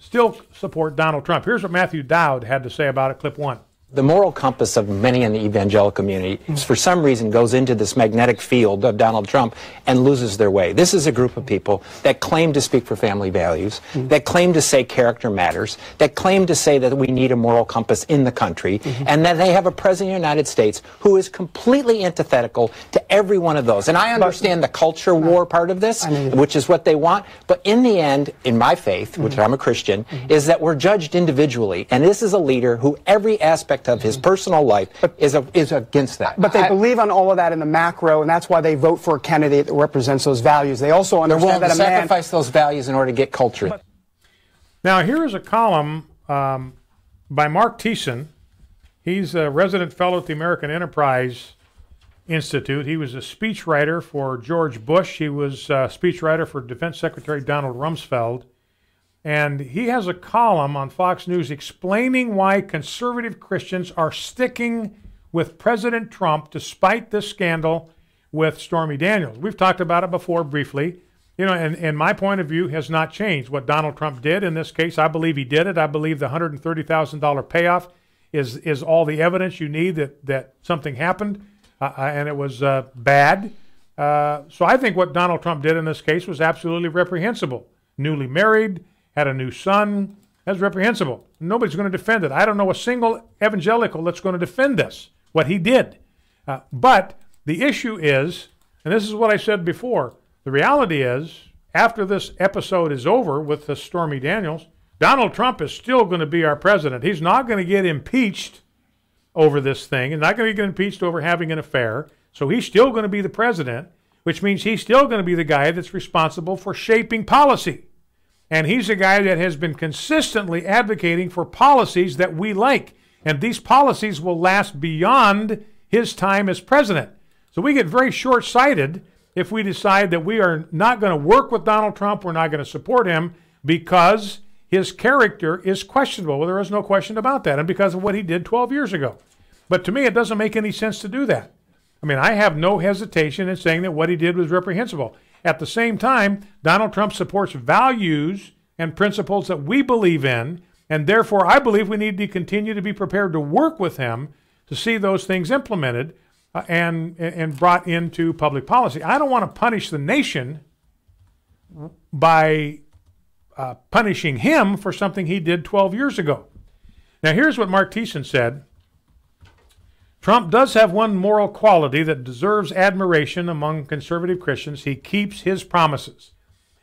still support Donald Trump? Here's what Matthew Dowd had to say about it, clip 1. The moral compass of many in the evangelical community, for some reason, goes into this magnetic field of Donald Trump and loses their way. This is a group of people that claim to speak for family values, that claim to say character matters, that claim to say that we need a moral compass in the country, and that they have a president of the United States who is completely antithetical to every one of those. And I understand the culture war part of this, which is what they want, but in the end, in my faith, which I'm a Christian, is that we're judged individually, and this is a leader who every aspect of his personal life is against that. But they believe on all of that in the macro, and that's why they vote for a candidate that represents those values. They also understand that a man... They're willing to sacrifice those values in order to get culture. Now, here is a column by Mark Thiessen. He's a resident fellow at the American Enterprise Institute. He was a speechwriter for George Bush. He was a speechwriter for Defense Secretary Donald Rumsfeld. And he has a column on Fox News explaining why conservative Christians are sticking with President Trump despite this scandal with Stormy Daniels. We've talked about it before briefly. You know, and my point of view has not changed. What Donald Trump did in this case, I believe he did it. I believe the $130,000 payoff is all the evidence you need that something happened and it was bad. So I think what Donald Trump did in this case was absolutely reprehensible. Newly married, had a new son. That's reprehensible. Nobody's going to defend it. I don't know a single evangelical that's going to defend this, what he did. But the issue is, and this is what I said before, the reality is, after this episode is over with the Stormy Daniels, Donald Trump is still going to be our president. He's not going to get impeached over this thing. He's not going to get impeached over having an affair. So he's still going to be the president, which means he's still going to be the guy that's responsible for shaping policy. And he's a guy that has been consistently advocating for policies that we like. And these policies will last beyond his time as president. So we get very short-sighted if we decide that we are not going to work with Donald Trump, we're not going to support him because his character is questionable. Well, there is no question about that, and because of what he did 12 years ago. But to me, it doesn't make any sense to do that. I mean, I have no hesitation in saying that what he did was reprehensible. At the same time, Donald Trump supports values and principles that we believe in, and therefore I believe we need to continue to be prepared to work with him to see those things implemented and brought into public policy. I don't want to punish the nation by punishing him for something he did 12 years ago. Now, here's what Mark Thiessen said. Trump does have one moral quality that deserves admiration among conservative Christians. He keeps his promises.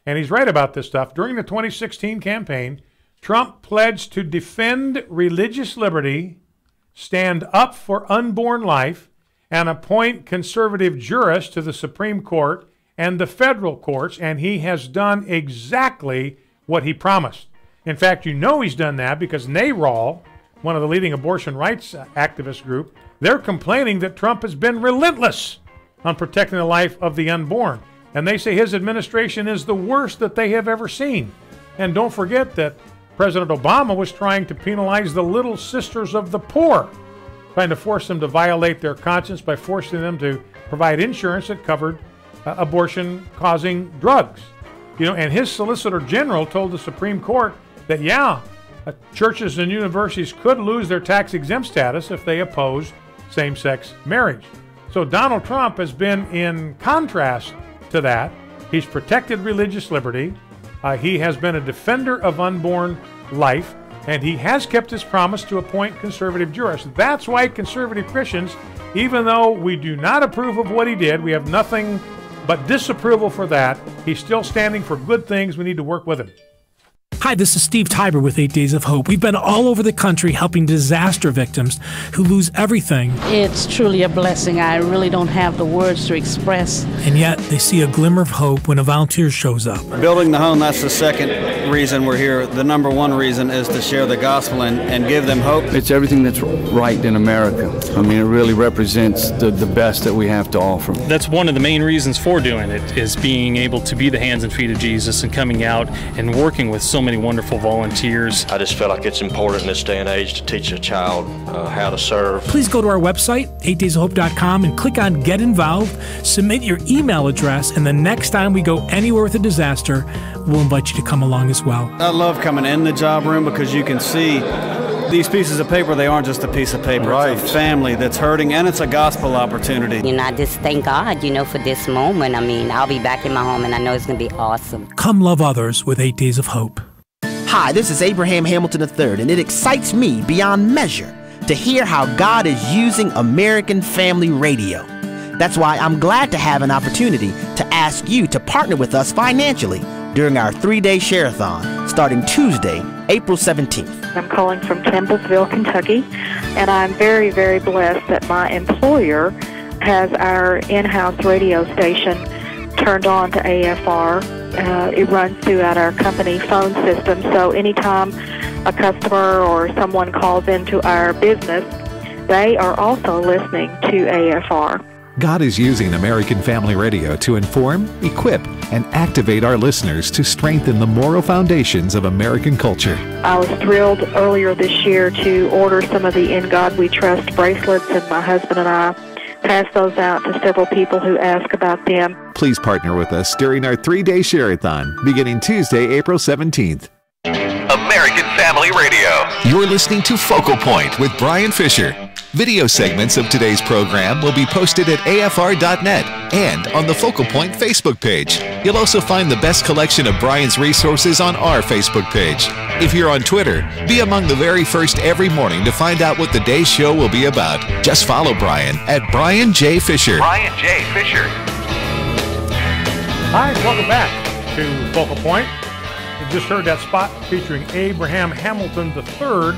And he's right about this stuff. During the 2016 campaign, Trump pledged to defend religious liberty, stand up for unborn life, and appoint conservative jurists to the Supreme Court and the federal courts, and he has done exactly what he promised. In fact, you know he's done that because NARAL, one of the leading abortion rights activist group, they're complaining that Trump has been relentless on protecting the life of the unborn. And they say his administration is the worst that they have ever seen. And don't forget that President Obama was trying to penalize the little sisters of the poor, trying to force them to violate their conscience by forcing them to provide insurance that covered abortion-causing drugs. You know, and his Solicitor General told the Supreme Court that, churches and universities could lose their tax-exempt status if they oppose same-sex marriage. So Donald Trump has been in contrast to that. He's protected religious liberty. He has been a defender of unborn life. and he has kept his promise to appoint conservative jurists. That's why conservative Christians, even though we do not approve of what he did, we have nothing but disapproval for that, he's still standing for good things. We need to work with him. Hi, this is Steve Tiber with 8 Days of Hope. We've been all over the country helping disaster victims who lose everything. It's truly a blessing. I really don't have the words to express. And yet they see a glimmer of hope when a volunteer shows up. Building the home, that's the second reason we're here. The number one reason is to share the gospel and give them hope. It's everything that's right in America. I mean, it really represents the best that we have to offer. That's one of the main reasons for doing it, is being able to be the hands and feet of Jesus and coming out and working with so many wonderful volunteers. I just feel like it's important in this day and age to teach a child how to serve. Please go to our website, 8daysofhope.com, and click on Get Involved, submit your email address, and the next time we go anywhere with a disaster, we'll invite you to come along as well. I love coming in the job room because you can see these pieces of paper. They aren't just a piece of paper. Right. It's a family that's hurting, and it's a gospel opportunity. I just thank God, for this moment. I mean, I'll be back in my home, and I know it's going to be awesome. Come love others with 8 Days of Hope. Hi, this is Abraham Hamilton III, and it excites me beyond measure to hear how God is using American Family Radio. That's why I'm glad to have an opportunity to ask you to partner with us financially during our 3-day share-a-thon starting Tuesday, April 17th. I'm calling from Campbellsville, Kentucky, and I'm very, very blessed that my employer has our in-house radio station turned on to AFR. It runs throughout our company phone system, so anytime a customer or someone calls into our business, they are also listening to AFR. God is using American Family Radio to inform, equip, and activate our listeners to strengthen the moral foundations of American culture. I was thrilled earlier this year to order some of the In God We Trust bracelets, and my husband and I pass those out to several people who ask about them. Please partner with us during our 3-day share-a-thon beginning Tuesday, April 17th. American Family Radio. You're listening to Focal Point with Brian Fisher. Video segments of today's program will be posted at afr.net and on the Focal Point Facebook page. You'll also find the best collection of Brian's resources on our Facebook page. If you're on Twitter, be among the very first every morning to find out what the day's show will be about. Just follow Brian at Brian J. Fisher. Brian J. Fisher. Hi, welcome back to Focal Point. You just heard that spot featuring Abraham Hamilton III.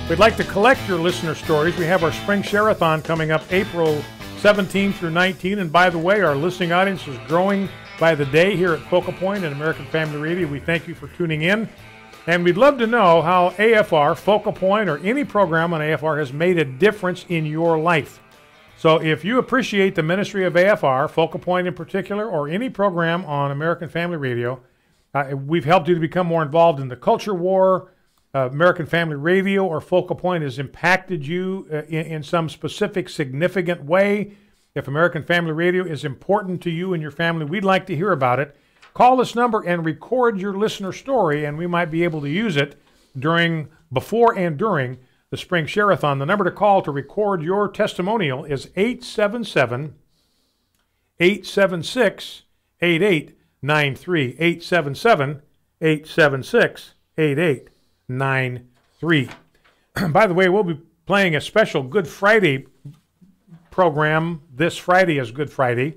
We'd like to collect your listener stories. We have our Spring Share-a-thon coming up April 17 through 19. And by the way, our listening audience is growing by the day here at Focal Point and American Family Radio. We thank you for tuning in. And we'd love to know how AFR, Focal Point, or any program on AFR has made a difference in your life. So if you appreciate the ministry of AFR, Focal Point in particular, or any program on American Family Radio, we've helped you to become more involved in the culture war. American Family Radio or Focal Point has impacted you in some specific, significant way. If American Family Radio is important to you and your family, we'd like to hear about it. Call this number and record your listener story, and we might be able to use it before and during the Spring Share-a-thon. The number to call to record your testimonial is 877-876-8893. 877-876-8893. By the way, we'll be playing a special Good Friday program this Friday as Good Friday.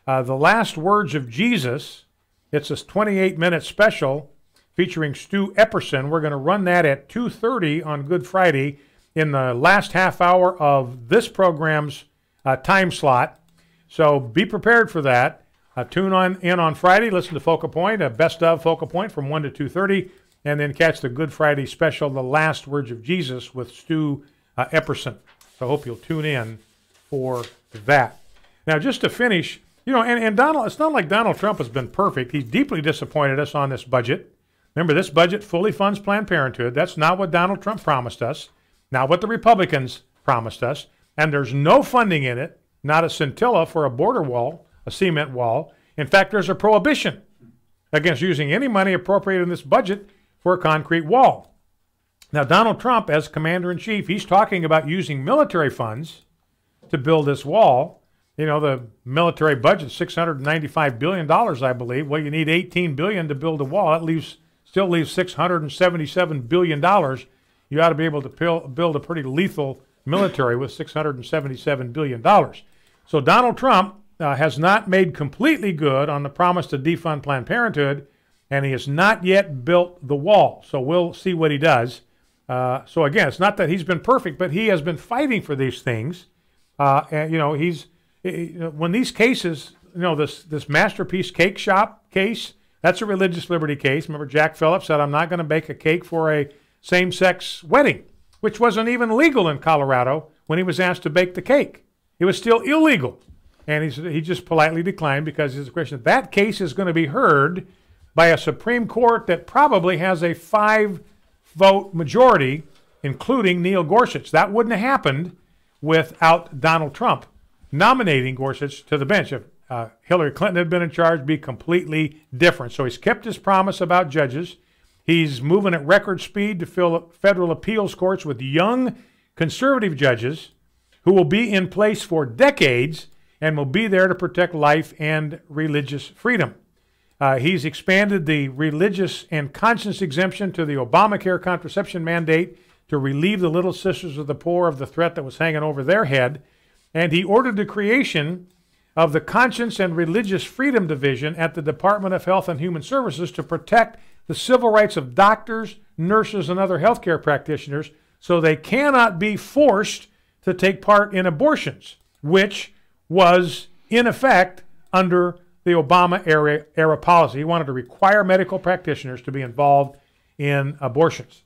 The Last Words of Jesus. It's a 28-minute special featuring Stu Epperson. We're going to run that at 2:30 on Good Friday in the last half hour of this program's time slot. So be prepared for that. Tune in on Friday. Listen to Focal Point, Best of Focal Point from 1 to 2:30. And then catch the Good Friday special, The Last Words of Jesus, with Stu Epperson. So I hope you'll tune in for that. Now, just to finish, and Donald, it's not like Donald Trump has been perfect. He's deeply disappointed us on this budget. Remember, this budget fully funds Planned Parenthood. That's not what Donald Trump promised us, not what the Republicans promised us. And there's no funding in it, not a scintilla for a border wall, a cement wall. In fact, there's a prohibition against using any money appropriated in this budget for a concrete wall. Now, Donald Trump, as commander-in-chief, he's talking about using military funds to build this wall. The military budget is $695 billion, I believe. Well, you need $18 billion to build a wall. That still leaves $677 billion you ought to be able to build a pretty lethal military with $677 billion. So Donald Trump has not made completely good on the promise to defund Planned Parenthood, and he has not yet built the wall. So we'll see what he does. So again, it's not that he's been perfect, but he has been fighting for these things. And when these cases, this Masterpiece Cake Shop case, that's a religious liberty case. Remember, Jack Phillips said, "I'm not going to bake a cake for a same-sex wedding," which wasn't even legal in Colorado when he was asked to bake the cake. It was still illegal. And he just politely declined because he's a Christian. That case is going to be heard by a Supreme Court that probably has a 5-vote majority, including Neil Gorsuch. That wouldn't have happened without Donald Trump nominating Gorsuch to the bench. If Hillary Clinton had been in charge, it'd be completely different. So he's kept his promise about judges. He's moving at record speed to fill federal appeals courts with young conservative judges who will be in place for decades and will be there to protect life and religious freedom. He's expanded the religious and conscience exemption to the Obamacare contraception mandate to relieve the Little Sisters of the Poor of the threat that was hanging over their head. And he ordered the creation of the Conscience and Religious Freedom Division at the Department of Health and Human Services to protect the civil rights of doctors, nurses, and other healthcare practitioners so they cannot be forced to take part in abortions, which was in effect under the Obama era policy. He wanted to require medical practitioners to be involved in abortions.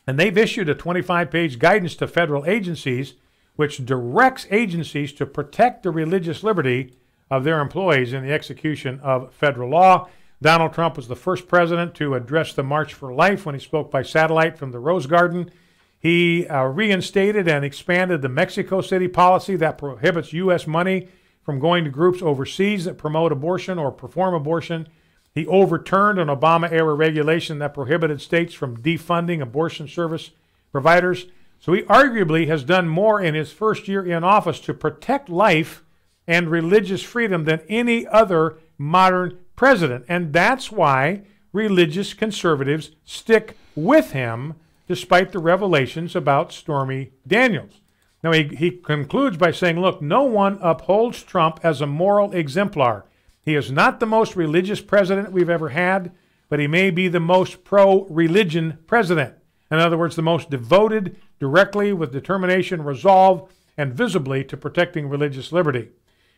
And they've issued a 25-page guidance to federal agencies which directs agencies to protect the religious liberty of their employees in the execution of federal law. Donald Trump was the first president to address the March for Life when he spoke by satellite from the Rose Garden. He reinstated and expanded the Mexico City policy that prohibits U.S. money from going to groups overseas that promote abortion or perform abortion. He overturned an Obama-era regulation that prohibited states from defunding abortion service providers. So he arguably has done more in his first year in office to protect life and religious freedom than any other modern president. And that's why religious conservatives stick with him despite the revelations about Stormy Daniels. Now, he concludes by saying, look, no one upholds Trump as a moral exemplar. He is not the most religious president we've ever had, but he may be the most pro-religion president. In other words, the most devoted directly with determination, resolve, and visibly to protecting religious liberty.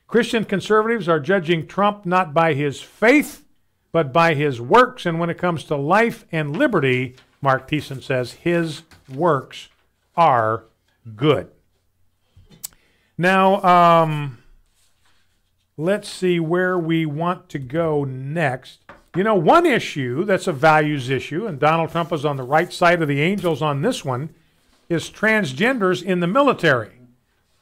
Christian conservatives are judging Trump not by his faith, but by his works. And when it comes to life and liberty, Mark Thiessen says his works are good. Now, let's see where we want to go next. You know, one issue that's a values issue, and Donald Trump is on the right side of the angels on this one, is transgenders in the military.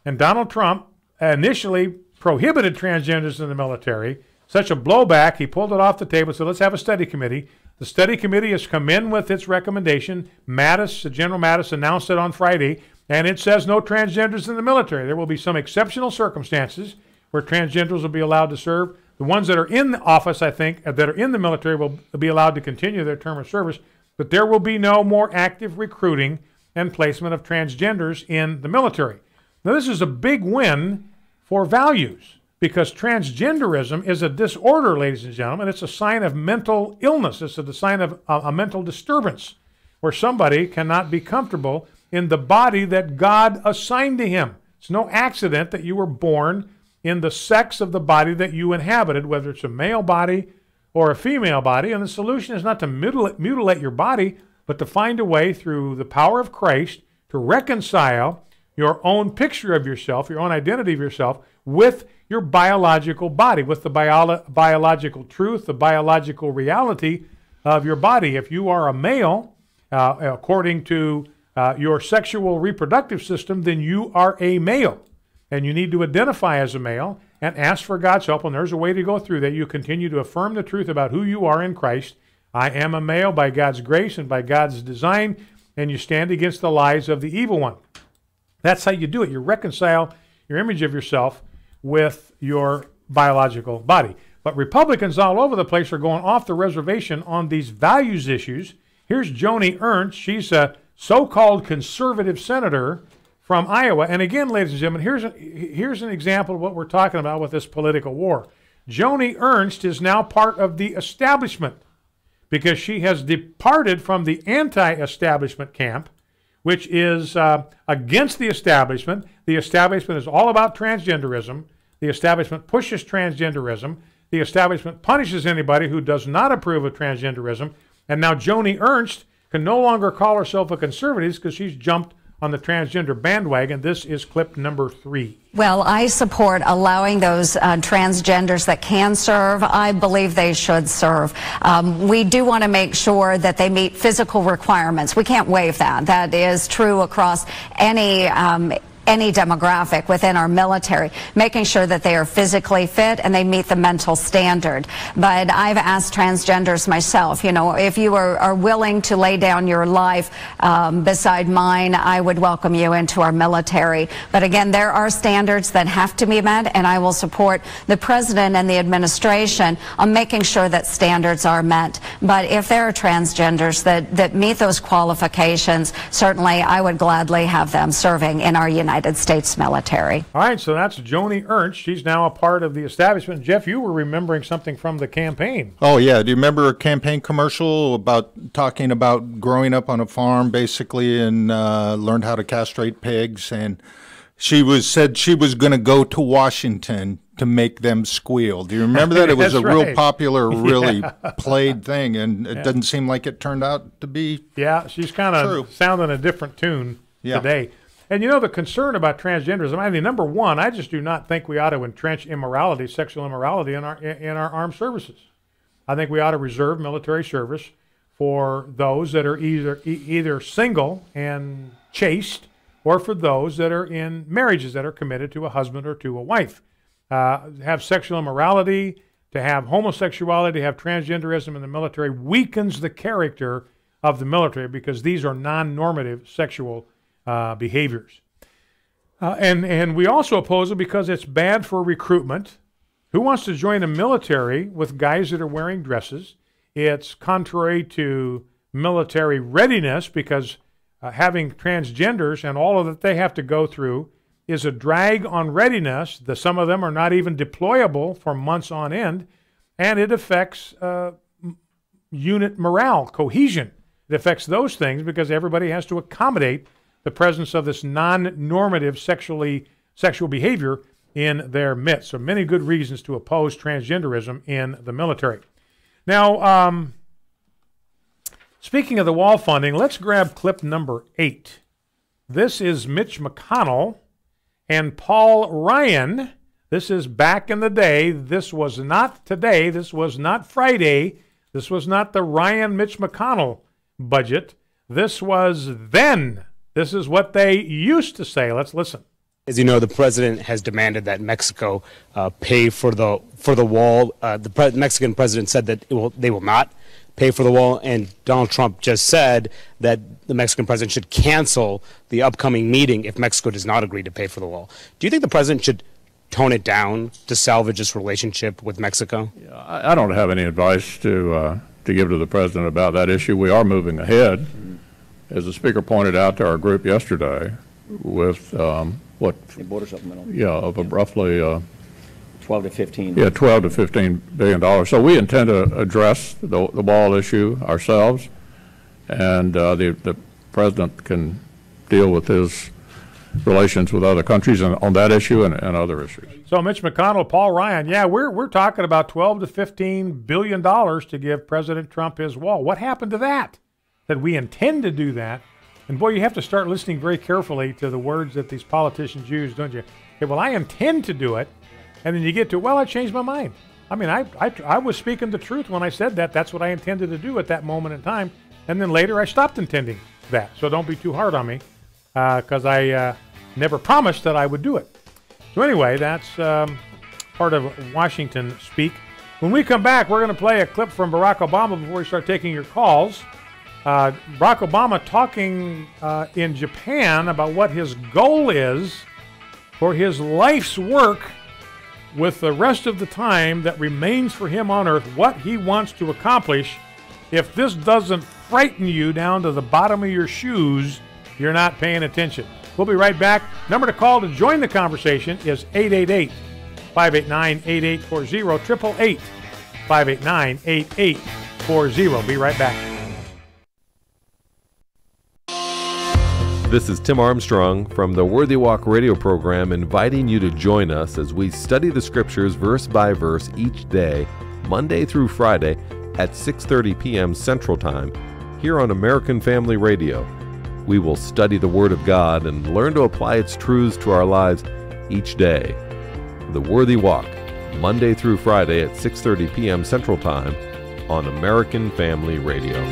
And Donald Trump initially prohibited transgenders in the military. Such a blowback, he pulled it off the table and said, let's have a study committee. The study committee has come in with its recommendation. General Mattis announced it on Friday, and it says no transgenders in the military. There will be some exceptional circumstances where transgenders will be allowed to serve. The ones that are in the office, I think, that are in the military will be allowed to continue their term of service, but there will be no more active recruiting and placement of transgenders in the military. Now, this is a big win for values because transgenderism is a disorder, ladies and gentlemen. It's a sign of mental illness. It's a sign of a mental disturbance where somebody cannot be comfortable in the body that God assigned to him. It's no accident that you were born in the sex of the body that you inhabited, whether it's a male body or a female body. And the solution is not to mutilate your body, but to find a way through the power of Christ to reconcile your own picture of yourself, your own identity of yourself, with your biological body, with the biological truth, the biological reality of your body. If you are a male, according to your sexual reproductive system, then you are a male. And you need to identify as a male and ask for God's help. And there's a way to go through that. You continue to affirm the truth about who you are in Christ. I am a male by God's grace and by God's design, and you stand against the lies of the evil one. That's how you do it. You reconcile your image of yourself with your biological body. But Republicans all over the place are going off the reservation on these values issues. Here's Joni Ernst. She's a so-called conservative senator from Iowa. And again, ladies and gentlemen, here's an example of what we're talking about with this political war. Joni Ernst is now part of the establishment because she has departed from the anti-establishment camp, which is against the establishment. The establishment is all about transgenderism. The establishment pushes transgenderism. The establishment punishes anybody who does not approve of transgenderism. And now Joni Ernst can no longer call herself a conservative because she's jumped on the transgender bandwagon. This is clip number 3. Well, I support allowing those transgenders that can serve. I believe they should serve. We do want to make sure that they meet physical requirements. We can't waive that. That is true across any demographic within our military, making sure that they are physically fit and they meet the mental standard. But I've asked transgenders myself, you know, if you are willing to lay down your life beside mine, I would welcome you into our military. But again, there are standards that have to be met, and I will support the president and the administration on making sure that standards are met. But if there are transgenders that meet those qualifications, certainly I would gladly have them serving in our United States military. All right, so that's Joni Ernst. She's now a part of the establishment. Jeff, you were remembering something from the campaign. Oh, yeah. Do you remember a campaign commercial about talking about growing up on a farm, basically, and learned how to castrate pigs? And she said she was going to go to Washington to make them squeal. Do you remember that? It was a real popular, really played thing, and it doesn't seem like it turned out to be Yeah, she's kind of sounding a different tune today. And you know, the concern about transgenderism, I mean, number one, I just do not think we ought to entrench immorality, sexual immorality in our armed services. I think we ought to reserve military service for those that are either single and chaste, or for those that are in marriages that are committed to a husband or to a wife. Have sexual immorality, to have homosexuality, to have transgenderism in the military weakens the character of the military because these are non-normative sexual behaviors. And we also oppose it because it's bad for recruitment. Who wants to join the military with guys that are wearing dresses? It's contrary to military readiness because having transgenders and all of that they have to go through is a drag on readiness. Some of them are not even deployable for months on end, and it affects unit morale, cohesion. It affects those things because everybody has to accommodate the presence of this non-normative sexual behavior in their midst. So many good reasons to oppose transgenderism in the military. Now, speaking of the wall funding, let's grab clip number 8. This is Mitch McConnell and Paul Ryan. This is back in the day. This was not today. This was not Friday. This was not the Ryan-Mitch McConnell budget. This was then. This is what they used to say. Let's listen. As you know, the president has demanded that Mexico pay for the wall. The Mexican president said that they will not pay for the wall, and Donald Trump just said that the Mexican president should cancel the upcoming meeting if Mexico does not agree to pay for the wall. Do you think the president should tone it down to salvage this relationship with Mexico? I don't have any advice to give to the president about that issue. We are moving ahead. As the speaker pointed out to our group yesterday, with a border supplemental. Yeah, of roughly 12 to 15. Yeah, 12 to 15 billion dollars. So we intend to address the wall issue ourselves, and the president can deal with his relations with other countries on that issue and other issues. So Mitch McConnell, Paul Ryan, yeah, we're talking about 12 to 15 billion dollars to give President Trump his wall. What happened to that? That we intend to do that. And boy, you have to start listening very carefully to the words that these politicians use, don't you? Okay, well, I intend to do it. And then you get to, well, I changed my mind. I mean, I was speaking the truth when I said that. That's what I intended to do at that moment in time. And then later I stopped intending that. So don't be too hard on me because I never promised that I would do it. So anyway, that's part of Washington speak. When we come back, we're going to play a clip from Barack Obama before we start taking your calls. Barack Obama talking in Japan about what his goal is for his life's work with the rest of the time that remains for him on earth, what he wants to accomplish. If this doesn't frighten you down to the bottom of your shoes, you're not paying attention. We'll be right back. Number to call to join the conversation is 888-589-8840, 888-589-8840. Be right back. This is Tim Armstrong from the Worthy Walk radio program, inviting you to join us as we study the scriptures verse by verse each day, Monday through Friday at 6:30 p.m. Central Time, here on American Family Radio. We will study the Word of God and learn to apply its truths to our lives each day. The Worthy Walk, Monday through Friday at 6:30 p.m. Central Time on American Family Radio.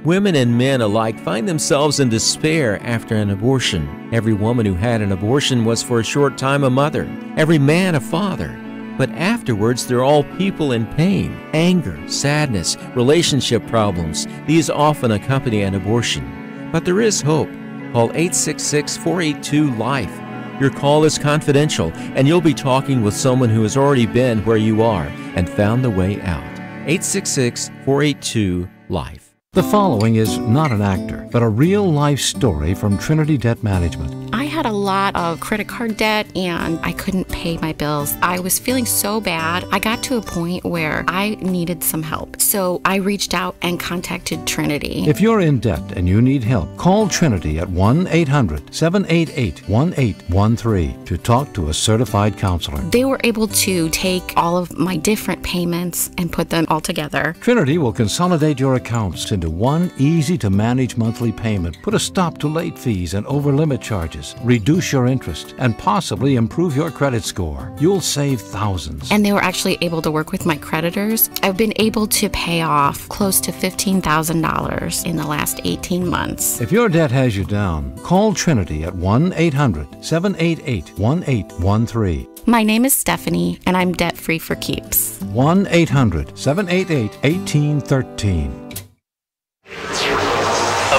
Women and men alike find themselves in despair after an abortion. Every woman who had an abortion was for a short time a mother, every man a father. But afterwards, they're all people in pain, anger, sadness, relationship problems. These often accompany an abortion. But there is hope. Call 866-482-LIFE. Your call is confidential, and you'll be talking with someone who has already been where you are and found the way out. 866-482-LIFE. The following is not an actor, but a real-life story from Trinity Debt Management. I had a lot of credit card debt and I couldn't pay my bills. I was feeling so bad. I got to a point where I needed some help. So I reached out and contacted Trinity. If you're in debt and you need help, call Trinity at 1-800-788-1813 to talk to a certified counselor. They were able to take all of my different payments and put them all together. Trinity will consolidate your accounts into one easy-to-manage monthly payment, put a stop to late fees and over-limit charges, reduce your interest, and possibly improve your credit score. You'll save thousands. And they were actually able to work with my creditors. I've been able to pay off close to $15,000 in the last 18 months. If your debt has you down, call Trinity at 1-800-788-1813. My name is Stephanie, and I'm debt-free for keeps. 1-800-788-1813.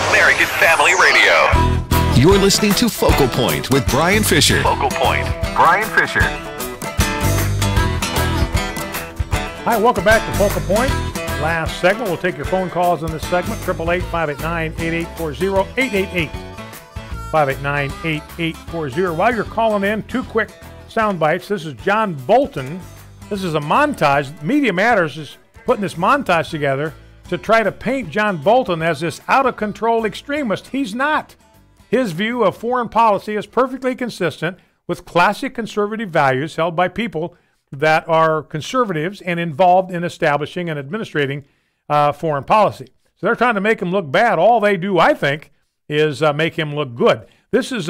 American Family Radio. You're listening to Focal Point with Brian Fisher. Focal Point, Brian Fisher. Hi, welcome back to Focal Point. Last segment, we'll take your phone calls in this segment, 888-589-8840, 888-589-8840. While you're calling in, two quick sound bites. This is John Bolton. This is a montage. Media Matters is putting this montage together to try to paint John Bolton as this out-of-control extremist. He's not. His view of foreign policy is perfectly consistent with classic conservative values held by people that are conservatives and involved in establishing and administrating foreign policy. So they're trying to make him look bad. All they do, I think, is make him look good. This is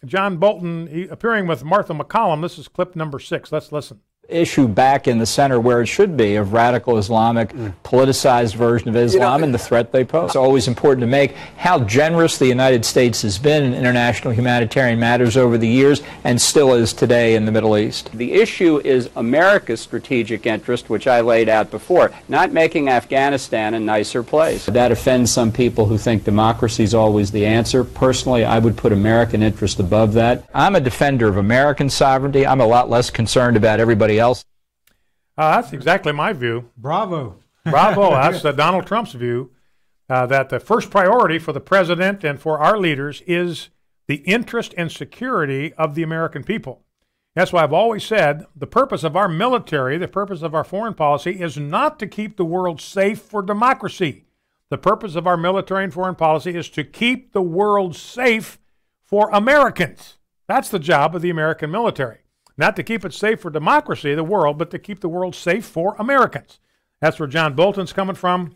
John Bolton appearing with Martha McCollum. This is clip number 6. Let's listen. Issue back in the center where it should be of radical Islamic politicized version of Islam and the threat they pose. It's always important to make how generous the United States has been in international humanitarian matters over the years and still is today in the Middle East. The issue is America's strategic interest, which I laid out before, not making Afghanistan a nicer place. That offends some people who think democracy is always the answer. Personally, I would put American interest above that. I'm a defender of American sovereignty. I'm a lot less concerned about everybody else. That's exactly my view. Bravo. Bravo. That's Donald Trump's view, that the first priority for the president and for our leaders is the interest and security of the American people. That's why I've always said the purpose of our military, the purpose of our foreign policy is not to keep the world safe for democracy. The purpose of our military and foreign policy is to keep the world safe for Americans. That's the job of the American military. Not to keep it safe for democracy, the world, but to keep the world safe for Americans. That's where John Bolton's coming from.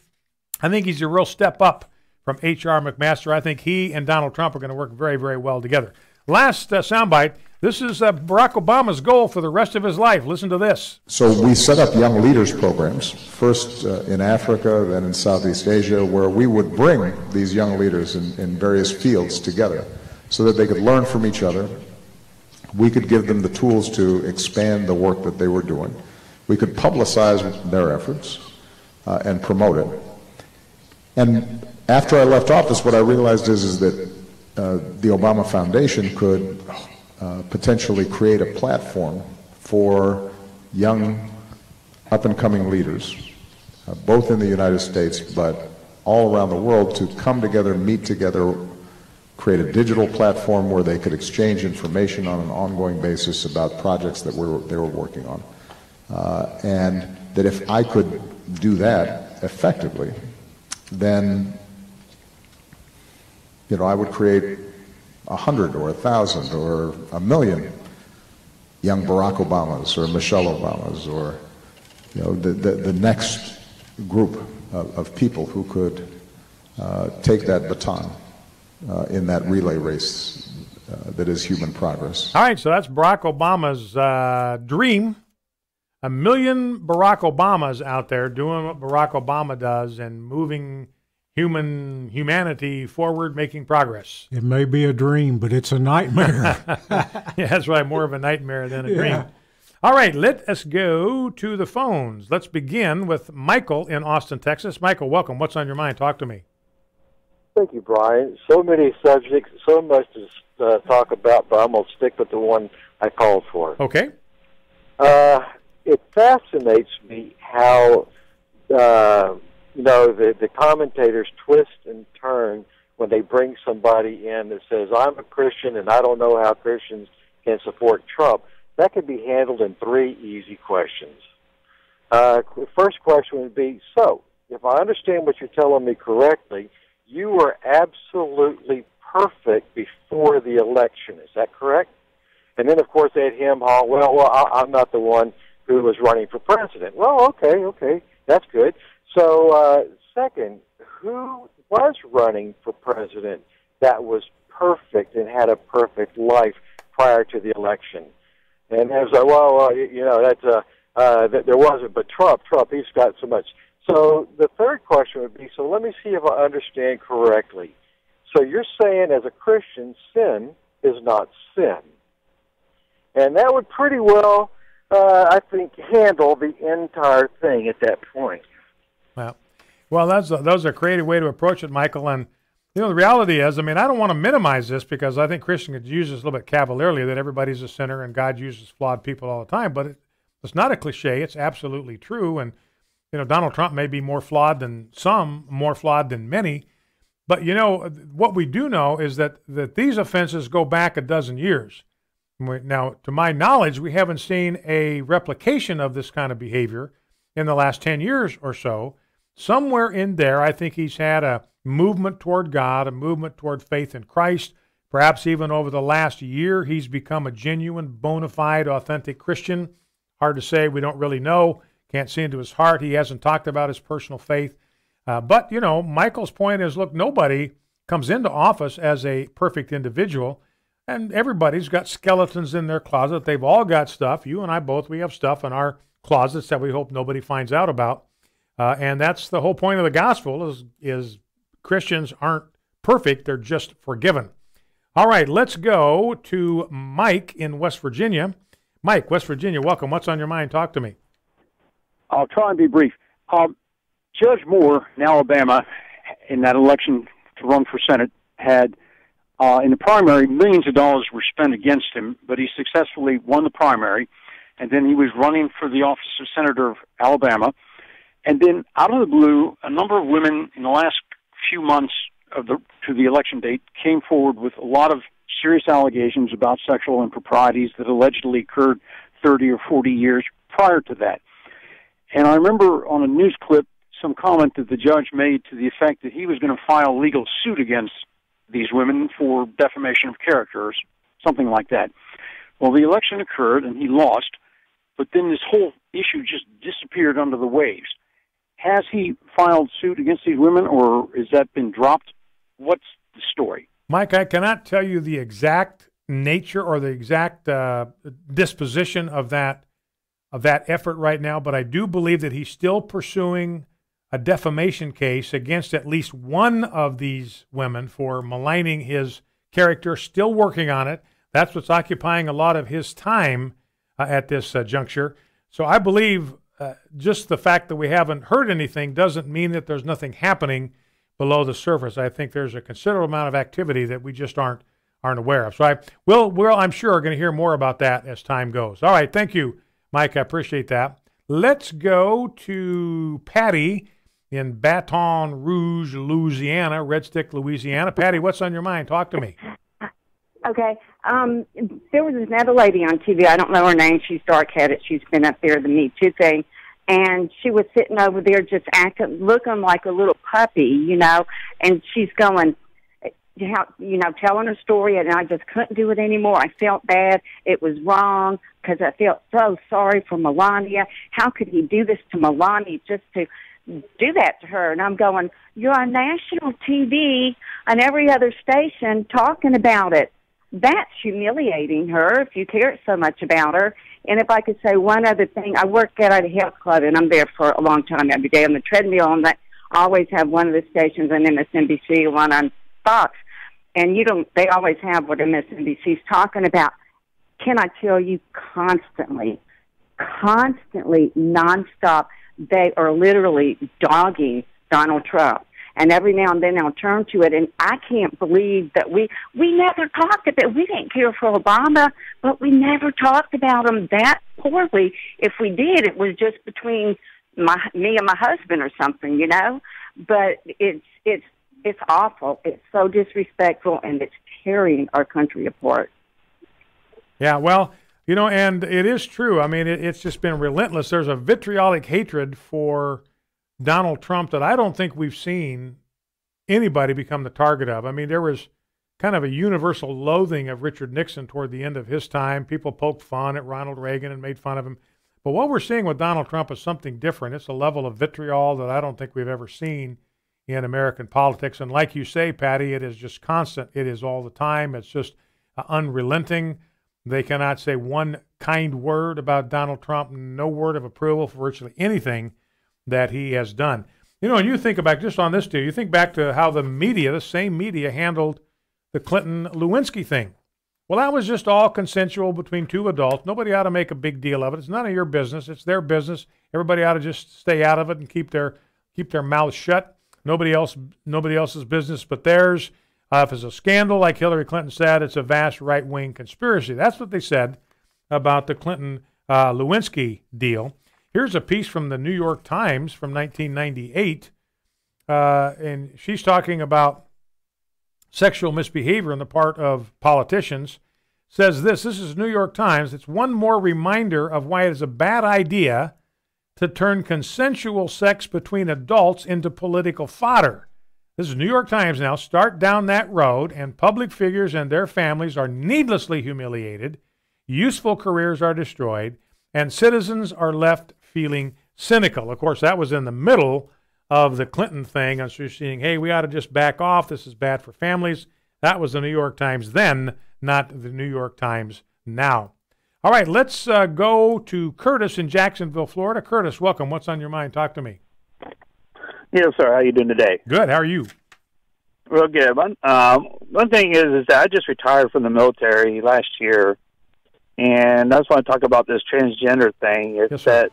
I think he's a real step up from H.R. McMaster. I think he and Donald Trump are going to work very, very well together. Last soundbite. This is Barack Obama's goal for the rest of his life. Listen to this. So we set up young leaders programs, first in Africa, then in Southeast Asia, where we would bring these young leaders in various fields together so that they could learn from each other. We could give them the tools to expand the work that they were doing. We could publicize their efforts and promote it. And after I left office, what I realized is that the Obama Foundation could potentially create a platform for young, up-and-coming leaders both in the United States but all around the world, to come together, meet together, create a digital platform where they could exchange information on an ongoing basis about projects that they were working on. And that if I could do that effectively, then I would create 100 or 1,000 or 1,000,000 young Barack Obamas or Michelle Obamas, or the next group of people who could take that baton in that relay race that is human progress. All right, so that's Barack Obama's dream. 1,000,000 Barack Obamas out there doing what Barack Obama does and moving humanity forward, making progress. It may be a dream, but it's a nightmare. Yeah, that's right. More of a nightmare than a dream. All right, let us go to the phones. Let's begin with Michael in Austin, Texas. Michael, welcome. What's on your mind? Talk to me. Thank you, Brian. So many subjects, so much to talk about, but I'm going to stick with the one I called for. Okay. It fascinates me how the commentators twist and turn when they bring somebody in that says, I'm a Christian and I don't know how Christians can support Trump. That could be handled in 3 easy questions. The first question would be, so, if I understand what you're telling me correctly, you were absolutely perfect before the election. Is that correct? And then, of course, they had him haul, I'm not the one who was running for president. Well, okay, that's good. So, second, who was running for president that was perfect and had a perfect life prior to the election? And it was like, there wasn't, but Trump, he's got so much. So the third question would be, so let me see if I understand correctly. So you're saying as a Christian, sin is not sin. And that would pretty well, I think, handle the entire thing at that point. Well, those are a creative way to approach it, Michael. And, the reality is, I don't want to minimize this because I think Christians could use this a little bit cavalierly, that everybody's a sinner and God uses flawed people all the time. But it's not a cliche. It's absolutely true. And, Donald Trump may be more flawed than some, more flawed than many. But, what we do know is that these offenses go back a dozen years. Now, to my knowledge, we haven't seen a replication of this kind of behavior in the last 10 years or so. Somewhere in there, I think he's had a movement toward God, a movement toward faith in Christ. Perhaps even over the last year, he's become a genuine, bona fide, authentic Christian. Hard to say. We don't really know. Can't see into his heart. He hasn't talked about his personal faith. But, Michael's point is, look, nobody comes into office as a perfect individual. And everybody's got skeletons in their closet. They've all got stuff. You and I both, we have stuff in our closets that we hope nobody finds out about. And that's the whole point of the gospel is Christians aren't perfect. They're just forgiven. All right, let's go to Mike in West Virginia. Mike, West Virginia, welcome. What's on your mind? Talk to me. I'll try and be brief. Judge Moore in Alabama, in that election to run for Senate, had in the primary, millions of dollars were spent against him, but he successfully won the primary, and then he was running for the office of Senator of Alabama. And then, out of the blue, a number of women in the last few months to the election date came forward with a lot of serious allegations about sexual improprieties that allegedly occurred 30 or 40 years prior to that. And I remember on a news clip some comment that the judge made to the effect that he was going to file legal suit against these women for defamation of character or something like that. Well, the election occurred and he lost, but then this whole issue just disappeared under the waves. Has he filed suit against these women, or has that been dropped? What's the story? Mike, I cannot tell you the exact nature or the exact disposition of that effort right now, but I do believe that he's still pursuing a defamation case against at least one of these women for maligning his character, still working on it. That's what's occupying a lot of his time at this juncture. So I believe just the fact that we haven't heard anything doesn't mean that there's nothing happening below the surface. I think there's a considerable amount of activity that we just aren't aware of. So we're I'm sure, going to hear more about that as time goes. All right, thank you, Mike. I appreciate that. Let's go to Patty in Baton Rouge, Louisiana, Red Stick, Louisiana. Patty, what's on your mind? Talk to me. Okay. There was another lady on TV. I don't know her name. She's dark-headed. She's been up there, the Me Too thing. And she was sitting over there just looking like a little puppy, you know, and she's going, telling her story, and I just couldn't do it anymore. I felt bad. It was wrong because I felt so sorry for Melania. How could he do this to Melania just to do that to her? And I'm going, you're on national TV on every other station talking about it. That's humiliating her if you care so much about her. And if I could say one other thing, I work at a health club, and I'm there for a long time every day on the treadmill, and I always have one of the stations on MSNBC, one on Fox. And they always have what MSNBC's talking about. Can I tell you, constantly, nonstop, they are literally dogging Donald Trump. And every now and then I'll turn to it, and I can't believe that we never talked about. We didn't care for Obama, but we never talked about him that poorly. If we did, it was just between me and my husband or something, you know. But it's awful. It's so disrespectful, and it's tearing our country apart. Yeah, well, you know, and it is true. I mean, it's just been relentless. There's a vitriolic hatred for Donald Trump that I don't think we've seen anybody become the target of. I mean, there was kind of a universal loathing of Richard Nixon toward the end of his time. People poked fun at Ronald Reagan and made fun of him. But what we're seeing with Donald Trump is something different. It's a level of vitriol that I don't think we've ever seen in American politics. And like you say, Patty, it is just constant. It is all the time. It's just unrelenting. They cannot say one kind word about Donald Trump, no word of approval for virtually anything that he has done. You know, and you think about, just on this deal, you think back to how the media, the same media, handled the Clinton-Lewinsky thing. Well, that was just all consensual between two adults. Nobody ought to make a big deal of it. It's none of your business. It's their business. Everybody ought to just stay out of it and keep their mouths shut. Nobody else's business but theirs. If it's a scandal, like Hillary Clinton said, it's a vast right-wing conspiracy. That's what they said about the Clinton-Lewinsky deal. Here's a piece from the New York Times from 1998, and she's talking about sexual misbehavior on the part of politicians. Says this is New York Times. It's one more reminder of why it is a bad idea to turn consensual sex between adults into political fodder. This is New York Times now. Start down that road, and public figures and their families are needlessly humiliated, useful careers are destroyed, and citizens are left feeling cynical. Of course, that was in the middle of the Clinton thing, and so you're seeing, hey, we ought to just back off. This is bad for families. That was the New York Times then, not the New York Times now. All right, let's go to Curtis in Jacksonville, Florida. Curtis, welcome. What's on your mind? Talk to me. Yes, sir. How you doing today? Good. How are you? Real good. One thing is that I just retired from the military last year, and I just want to talk about this transgender thing. It's that,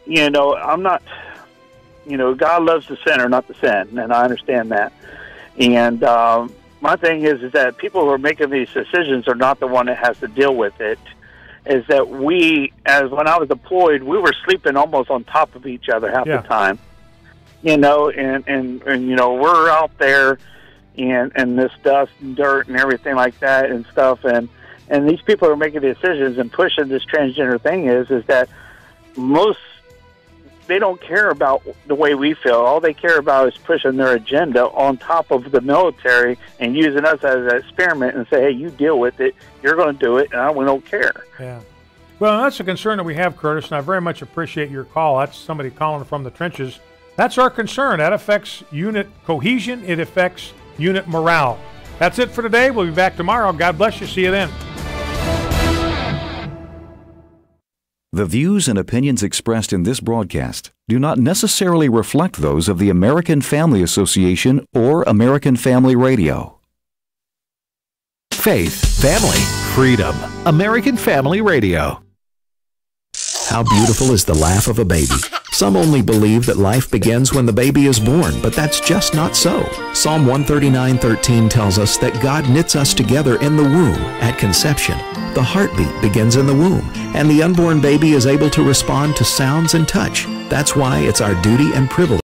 you know, I'm not, you know, God loves the sinner, not the sin, and I understand that. And my thing is that people who are making these decisions are not the one that has to deal with it. Is that we, as when I was deployed, we were sleeping almost on top of each other half the time. You know, and you know, we're out there and this dust and dirt and everything like that and stuff, and these people are making decisions and pushing this transgender thing is that they don't care about the way we feel. All they care about is pushing their agenda on top of the military and using us as an experiment and say, hey, you deal with it. You're going to do it, and we don't care. Yeah. Well, that's a concern that we have, Curtis, and I very much appreciate your call. That's somebody calling from the trenches. That's our concern. That affects unit cohesion. It affects unit morale. That's it for today. We'll be back tomorrow. God bless you. See you then. The views and opinions expressed in this broadcast do not necessarily reflect those of the American Family Association or American Family Radio. Faith, family, freedom. American Family Radio. How beautiful is the laugh of a baby. Some only believe that life begins when the baby is born, but that's just not so. Psalm 139:13 tells us that God knits us together in the womb at conception. The heartbeat begins in the womb, and the unborn baby is able to respond to sounds and touch. That's why it's our duty and privilege